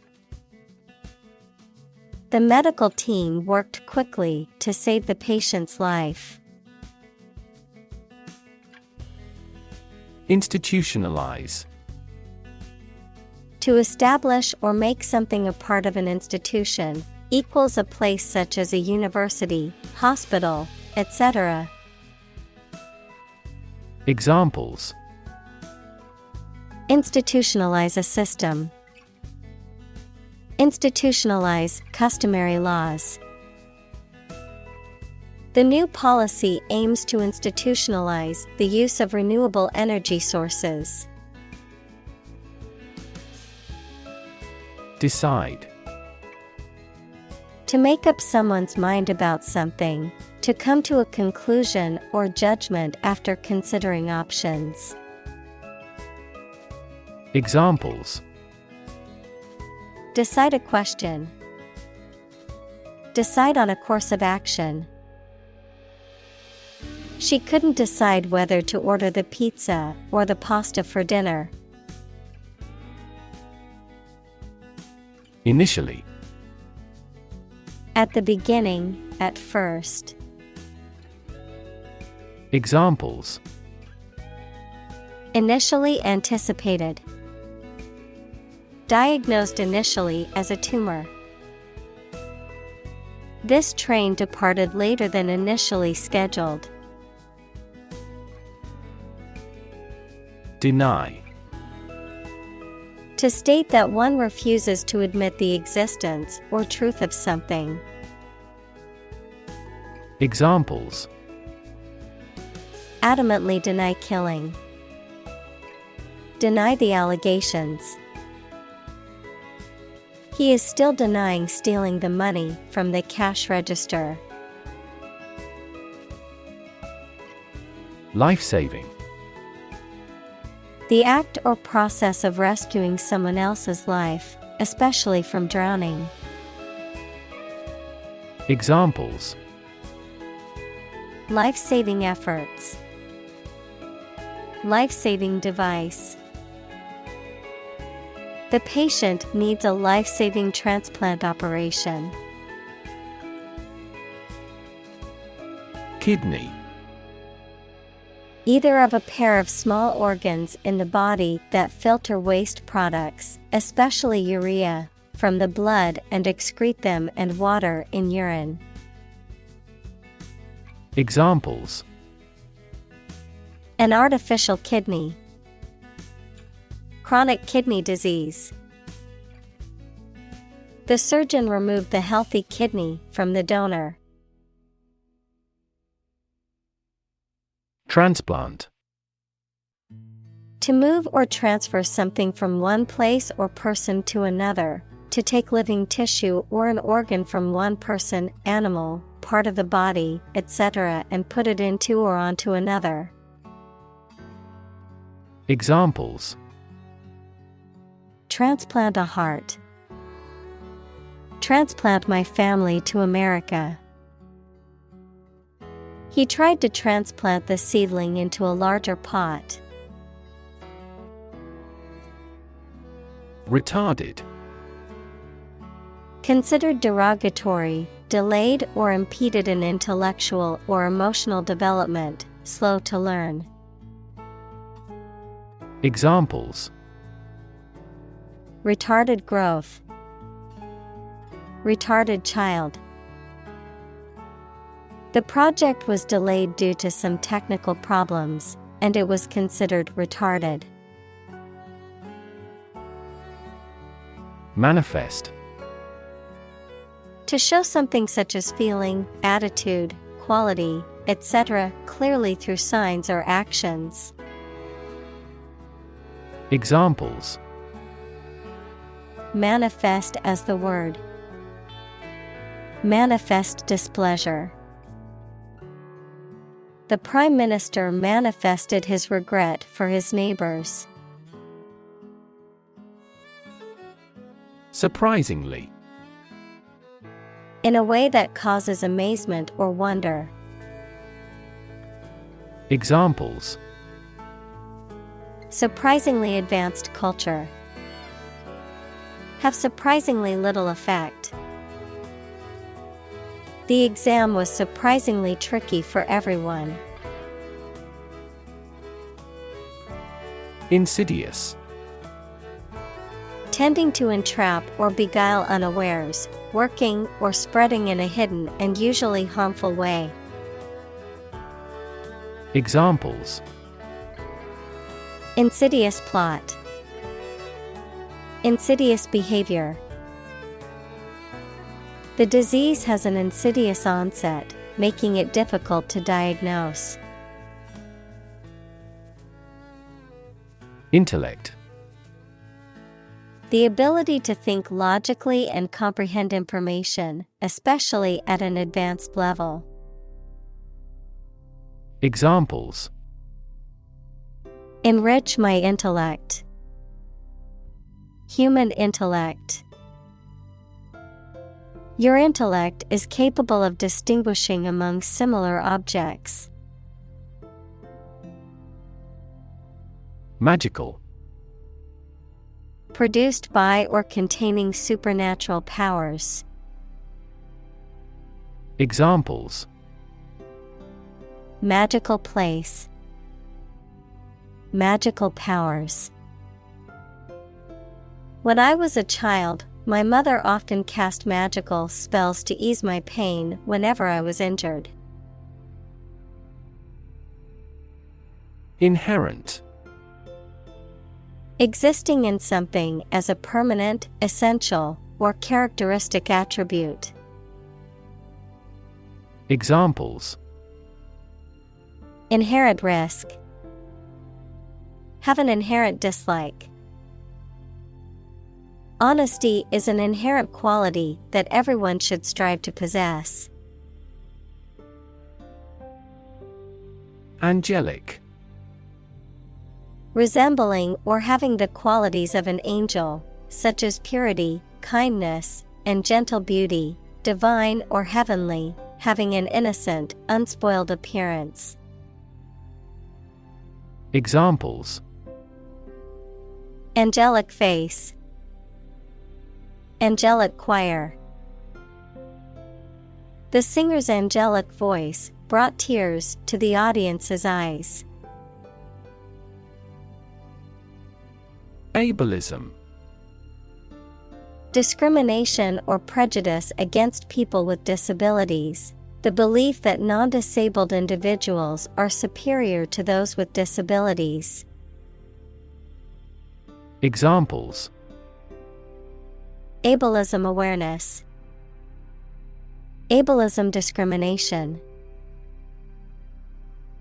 The medical team worked quickly to save the patient's life. Institutionalize. To establish or make something a part of an institution, equals a place such as a university, hospital, etc. Examples: Institutionalize a system. Institutionalize customary laws. The new policy aims to institutionalize the use of renewable energy sources. Decide. To make up someone's mind about something, to come to a conclusion or judgment after considering options. Examples: Decide a question. Decide on a course of action. She couldn't decide whether to order the pizza or the pasta for dinner. Initially. At the beginning, at first. Examples: Initially anticipated. Diagnosed initially as a tumor. This train departed later than initially scheduled. Deny. To state that one refuses to admit the existence or truth of something. Examples: Adamantly deny killing. Deny the allegations. He is still denying stealing the money from the cash register. Life-saving. The act or process of rescuing someone else's life, especially from drowning. Examples: Life-saving efforts. Life-saving device. The patient needs a life-saving transplant operation. Kidney. Either of a pair of small organs in the body that filter waste products, especially urea, from the blood and excrete them, and water in urine. Examples: An artificial kidney. Chronic kidney disease. The surgeon removed the healthy kidney from the donor. Transplant. To move or transfer something from one place or person to another, to take living tissue or an organ from one person, animal, part of the body, etc., and put it into or onto another. Examples: Transplant a heart. Transplant my family to America. He tried to transplant the seedling into a larger pot. Retarded. Considered derogatory, delayed or impeded in intellectual or emotional development, slow to learn. Examples: retarded growth, retarded child. The project was delayed due to some technical problems, and it was considered retarded. Manifest. To show something such as feeling, attitude, quality, etc., clearly through signs or actions. Examples: Manifest as the word. Manifest displeasure. The Prime Minister manifested his regret for his neighbors. Surprisingly. In a way that causes amazement or wonder. Examples: Surprisingly advanced culture. Have surprisingly little effect. The exam was surprisingly tricky for everyone. Insidious. Tending to entrap or beguile unawares, working or spreading in a hidden and usually harmful way. Examples: Insidious plot. Insidious behavior. The disease has an insidious onset, making it difficult to diagnose. Intellect. The ability to think logically and comprehend information, especially at an advanced level. Examples: Enrich my intellect. Human intellect. Your intellect is capable of distinguishing among similar objects. Magical. Produced by or containing supernatural powers. Examples: Magical place. Magical powers. When I was a child, my mother often cast magical spells to ease my pain whenever I was injured. Inherent. Existing in something as a permanent, essential, or characteristic attribute. Examples: Inherent risk. Have an inherent dislike. Honesty is an inherent quality that everyone should strive to possess. Angelic. Resembling or having the qualities of an angel, such as purity, kindness, and gentle beauty, divine or heavenly, having an innocent, unspoiled appearance. Examples: Angelic face. Angelic choir. The singer's angelic voice brought tears to the audience's eyes. Ableism. Discrimination or prejudice against people with disabilities. The belief that non-disabled individuals are superior to those with disabilities. Examples: Ableism awareness. Ableism discrimination.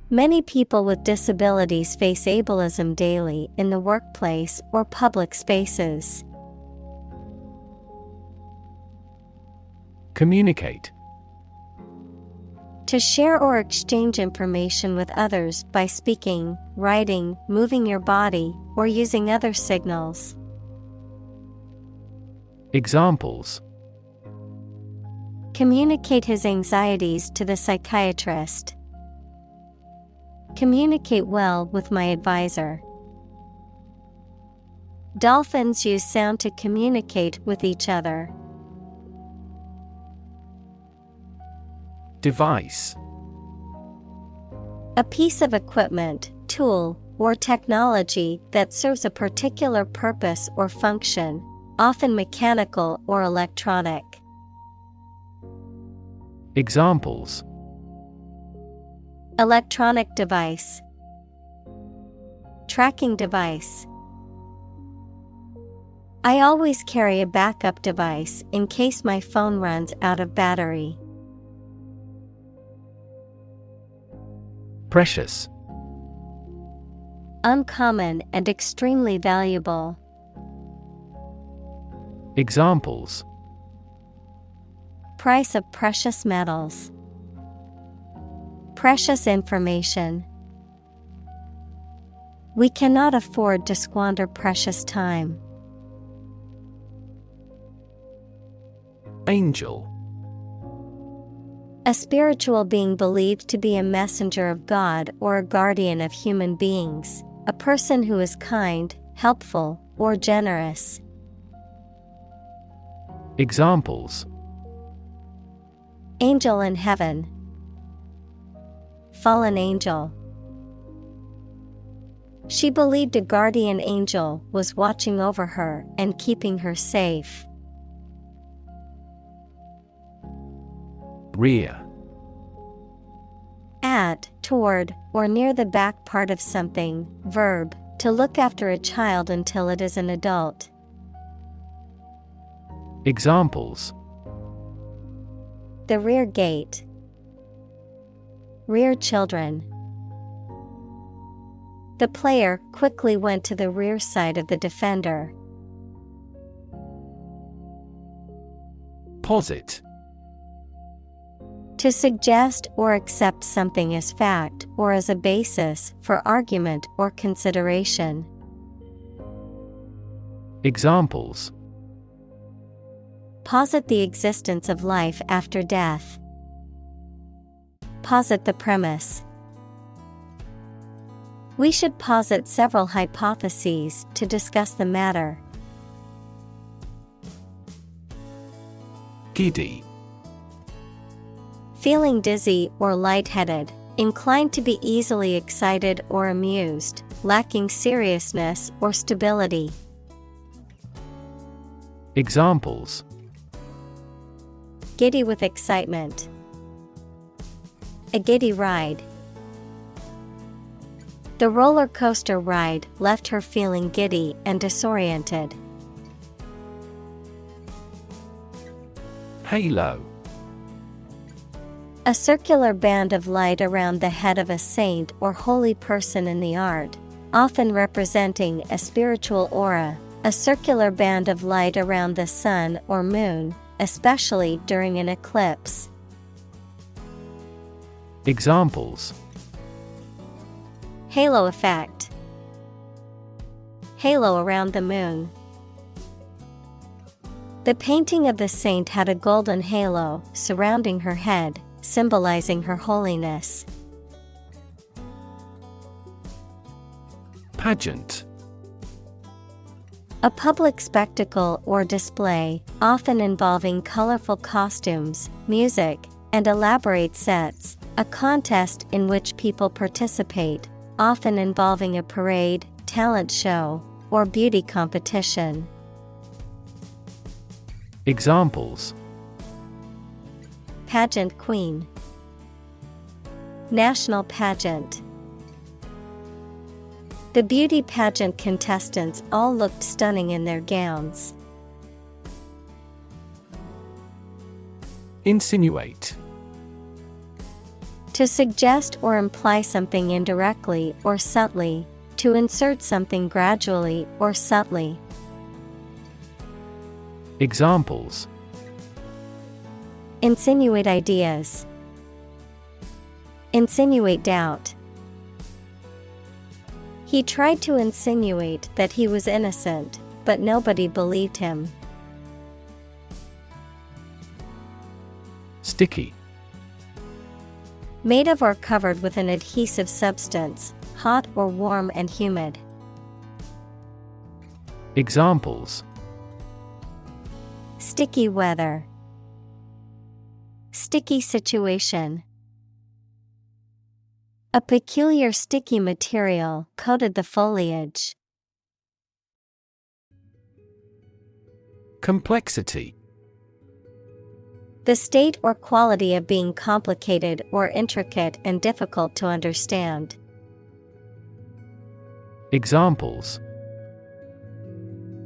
Many people with disabilities face ableism daily in the workplace or public spaces. Communicate. To share or exchange information with others by speaking, writing, moving your body, or using other signals. Examples: Communicate his anxieties to the psychiatrist. Communicate well with my advisor. Dolphins use sound to communicate with each other. Device. A piece of equipment, tool, or technology that serves a particular purpose or function, often mechanical or electronic. Examples: Electronic device, tracking device. I always carry a backup device in case my phone runs out of battery. Precious. Uncommon and extremely valuable. Examples: Price of precious metals. Precious information. We cannot afford to squander precious time. Angel. A spiritual being believed to be a messenger of God or a guardian of human beings, a person who is kind, helpful, or generous. Examples: Angel in heaven. Fallen angel. She believed a guardian angel was watching over her and keeping her safe. Rear. At, toward, or near the back part of something. Verb, to look after a child until it is an adult. Examples: The rear gate. Rear children. The player quickly went to the rear side of the defender. Posit. To suggest or accept something as fact or as a basis for argument or consideration. Examples: Posit the existence of life after death. Posit the premise. We should posit several hypotheses to discuss the matter. Giddy. Feeling dizzy or lightheaded, inclined to be easily excited or amused, lacking seriousness or stability. Examples: Giddy with excitement. A giddy ride. The roller coaster ride left her feeling giddy and disoriented. Halo. A circular band of light around the head of a saint or holy person in the art, often representing a spiritual aura. A circular band of light around the sun or moon, especially during an eclipse. Examples: Halo effect. Halo around the moon. The painting of the saint had a golden halo surrounding her head, symbolizing her holiness. Pageant. A public spectacle or display, often involving colorful costumes, music, and elaborate sets. A contest in which people participate, often involving a parade, talent show, or beauty competition. Examples: Pageant queen. National pageant. The beauty pageant contestants all looked stunning in their gowns. Insinuate. To suggest or imply something indirectly or subtly, to insert something gradually or subtly. Examples: Insinuate ideas. Insinuate doubt. He tried to insinuate that he was innocent, but nobody believed him. Sticky. Made of or covered with an adhesive substance, hot or warm and humid. Examples: Sticky weather. Sticky situation. A peculiar sticky material coated the foliage. Complexity. The state or quality of being complicated or intricate and difficult to understand. Examples: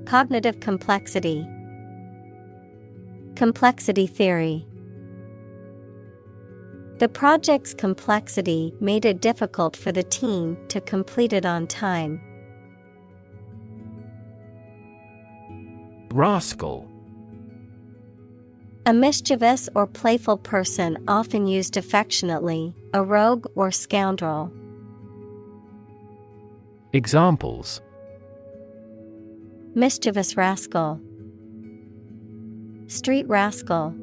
Cognitive complexity. Complexity theory. The project's complexity made it difficult for the team to complete it on time. Rascal. A mischievous or playful person often used affectionately, a rogue or scoundrel. Examples: Mischievous rascal. Street rascal.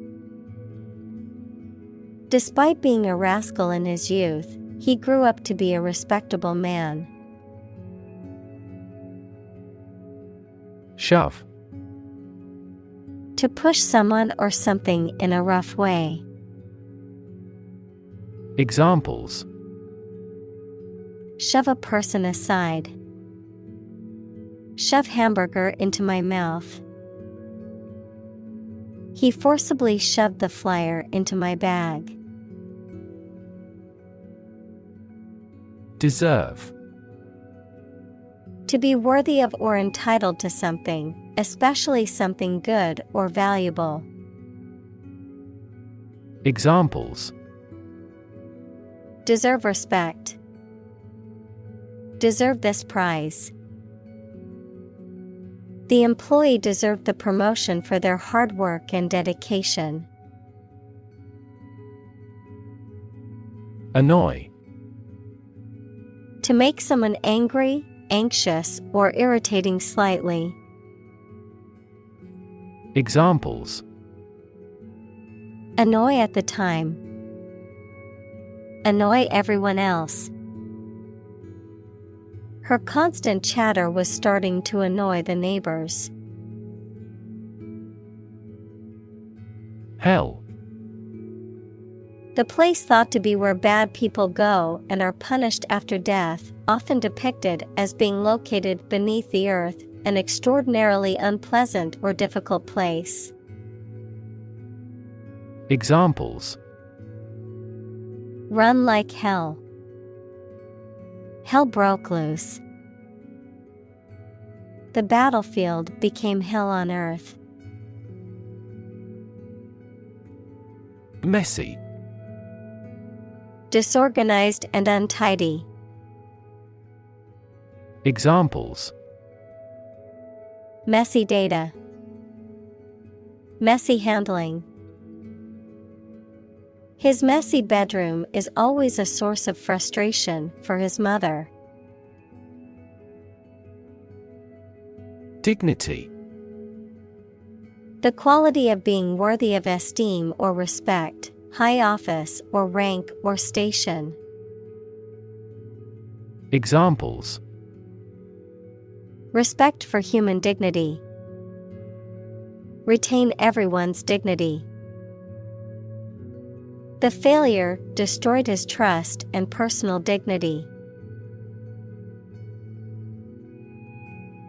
Despite being a rascal in his youth, he grew up to be a respectable man. Shove. To push someone or something in a rough way. Examples: Shove a person aside. Shove hamburger into my mouth. He forcibly shoved the flyer into my bag. Deserve. To be worthy of or entitled to something, especially something good or valuable. Examples: Deserve respect. Deserve this prize. The employee deserved the promotion for their hard work and dedication. Annoy. To make someone angry, anxious, or irritating slightly. Examples: Annoy at the time. Annoy everyone else. Her constant chatter was starting to annoy the neighbors. Hell. The place thought to be where bad people go and are punished after death, often depicted as being located beneath the earth, an extraordinarily unpleasant or difficult place. Examples: Run like hell. Hell broke loose. The battlefield became hell on earth. Messy. Disorganized and untidy. Examples: Messy data. Messy handling. His messy bedroom is always a source of frustration for his mother. Dignity. The quality of being worthy of esteem or respect, high office or rank or station. Examples: Respect for human dignity. Retain everyone's dignity. The failure destroyed his trust and personal dignity.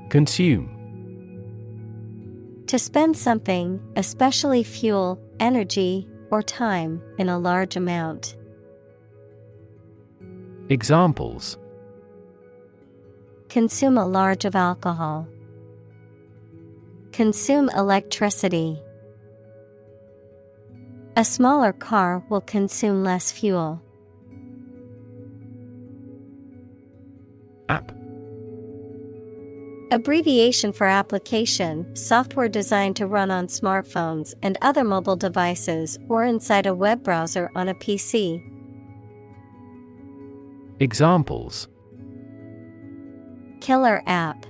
Consume. To spend something, especially fuel, energy, or time, in a large amount. Examples: Consume a large of alcohol. Consume electricity. A smaller car will consume less fuel. App. Abbreviation for application, software designed to run on smartphones and other mobile devices or inside a web browser on a PC. Examples: Killer app.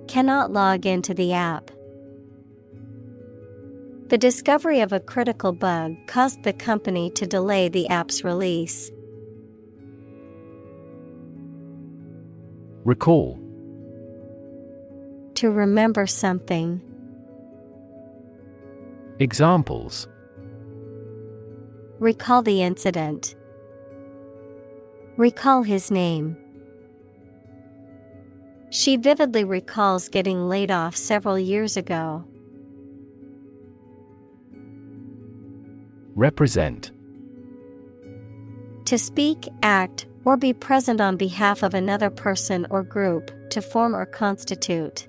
Cannot log into the app. The discovery of a critical bug caused the company to delay the app's release. Recall. To remember something. Examples: Recall the incident. Recall his name. She vividly recalls getting laid off several years ago. Represent. To speak, act, or be present on behalf of another person or group, to form or constitute.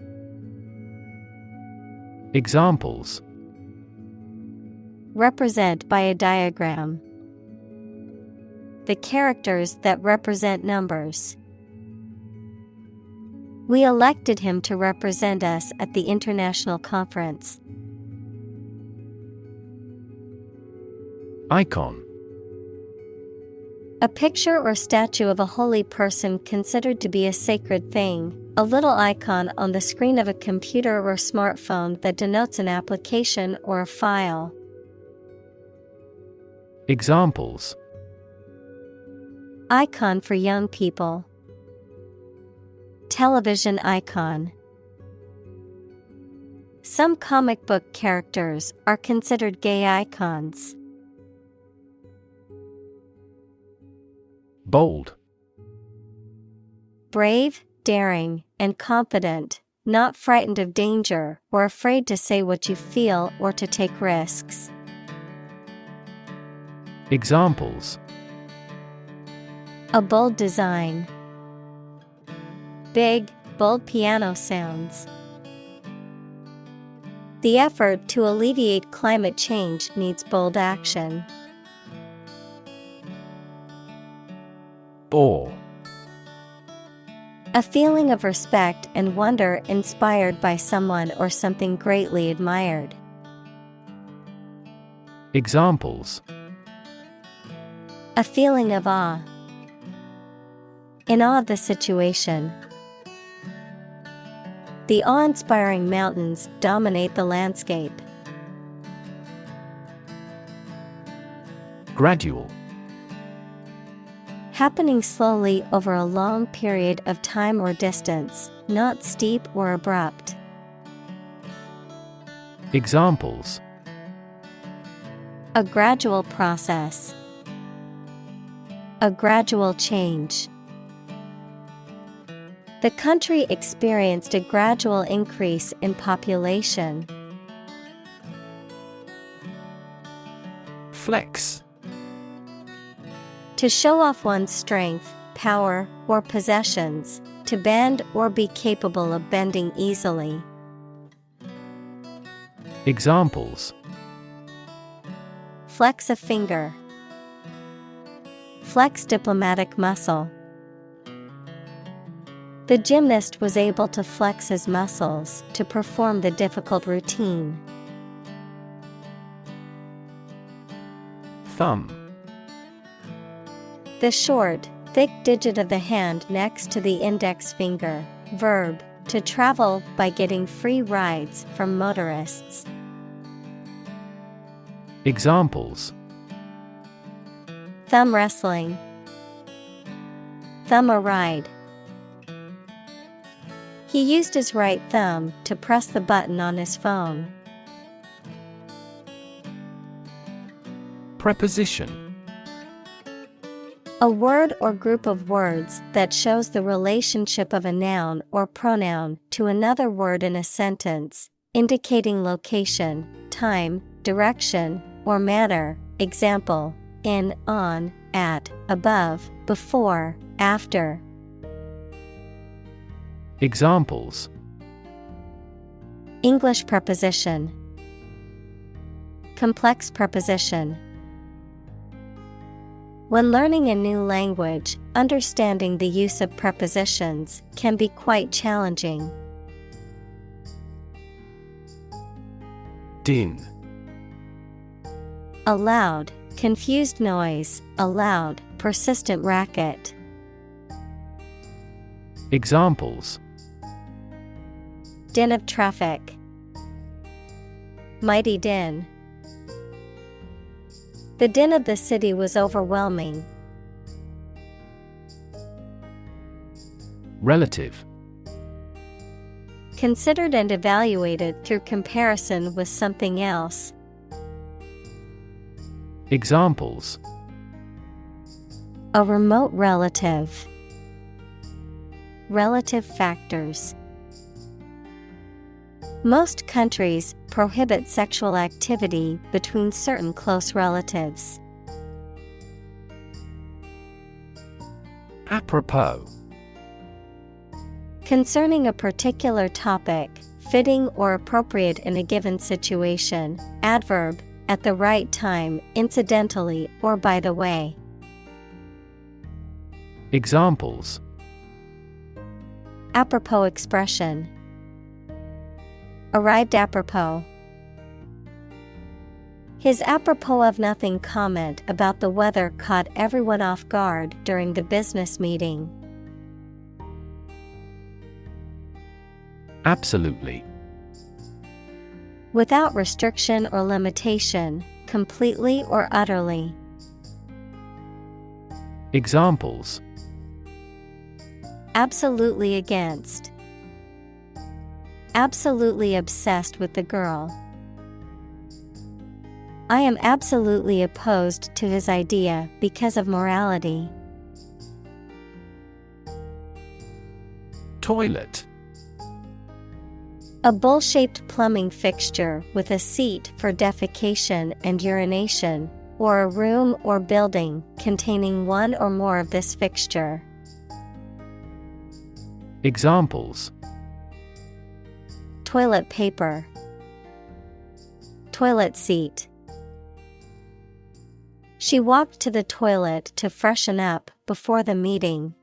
Examples. Represent by a diagram. The characters that represent numbers. We elected him to represent us at the international conference. Icon. A picture or statue of a holy person considered to be a sacred thing, a little icon on the screen of a computer or smartphone that denotes an application or a file. Examples. Icon for young people. Television icon. Some comic book characters are considered gay icons. Bold. Brave, daring, and confident, not frightened of danger or afraid to say what you feel or to take risks. Examples. A bold design. Big, bold piano sounds. The effort to alleviate climate change needs bold action. Awe. A feeling of respect and wonder inspired by someone or something greatly admired. Examples. A feeling of awe. In awe of the situation. The awe-inspiring mountains dominate the landscape. Gradual. Happening slowly over a long period of time or distance, not steep or abrupt. Examples. A gradual process. A gradual change. The country experienced a gradual increase in population. Flex. To show off one's strength, power, or possessions, to bend or be capable of bending easily. Examples. Flex a finger. Flex diplomatic muscle. The gymnast was able to flex his muscles to perform the difficult routine. Thumb. The short, thick digit of the hand next to the index finger. Verb, to travel by getting free rides from motorists. Examples. Thumb wrestling. Thumb a ride. He used his right thumb to press the button on his phone. Preposition. A word or group of words that shows the relationship of a noun or pronoun to another word in a sentence, indicating location, time, direction, or manner. Example: in, on, at, above, before, after. Examples. English preposition. Complex preposition. When learning a new language, understanding the use of prepositions can be quite challenging. Din. A loud, confused noise, a loud, persistent racket. Examples. Din of traffic. Mighty din. The din of the city was overwhelming. Relative. Considered and evaluated through comparison with something else. Examples. A remote relative. relative factors. Most countries prohibit sexual activity between certain close relatives. Apropos. Concerning a particular topic, fitting or appropriate in a given situation. Adverb, at the right time, incidentally, or by the way. Examples. Apropos expression. Arrived apropos. His apropos of nothing comment about the weather caught everyone off guard during the business meeting. Absolutely. Without restriction or limitation, completely or utterly. Examples. Absolutely against. Absolutely obsessed with the girl. I am absolutely opposed to his idea because of morality. Toilet. A bowl-shaped plumbing fixture with a seat for defecation and urination, or a room or building containing one or more of this fixture. Examples. Toilet paper. Toilet seat. She walked to the toilet to freshen up before the meeting,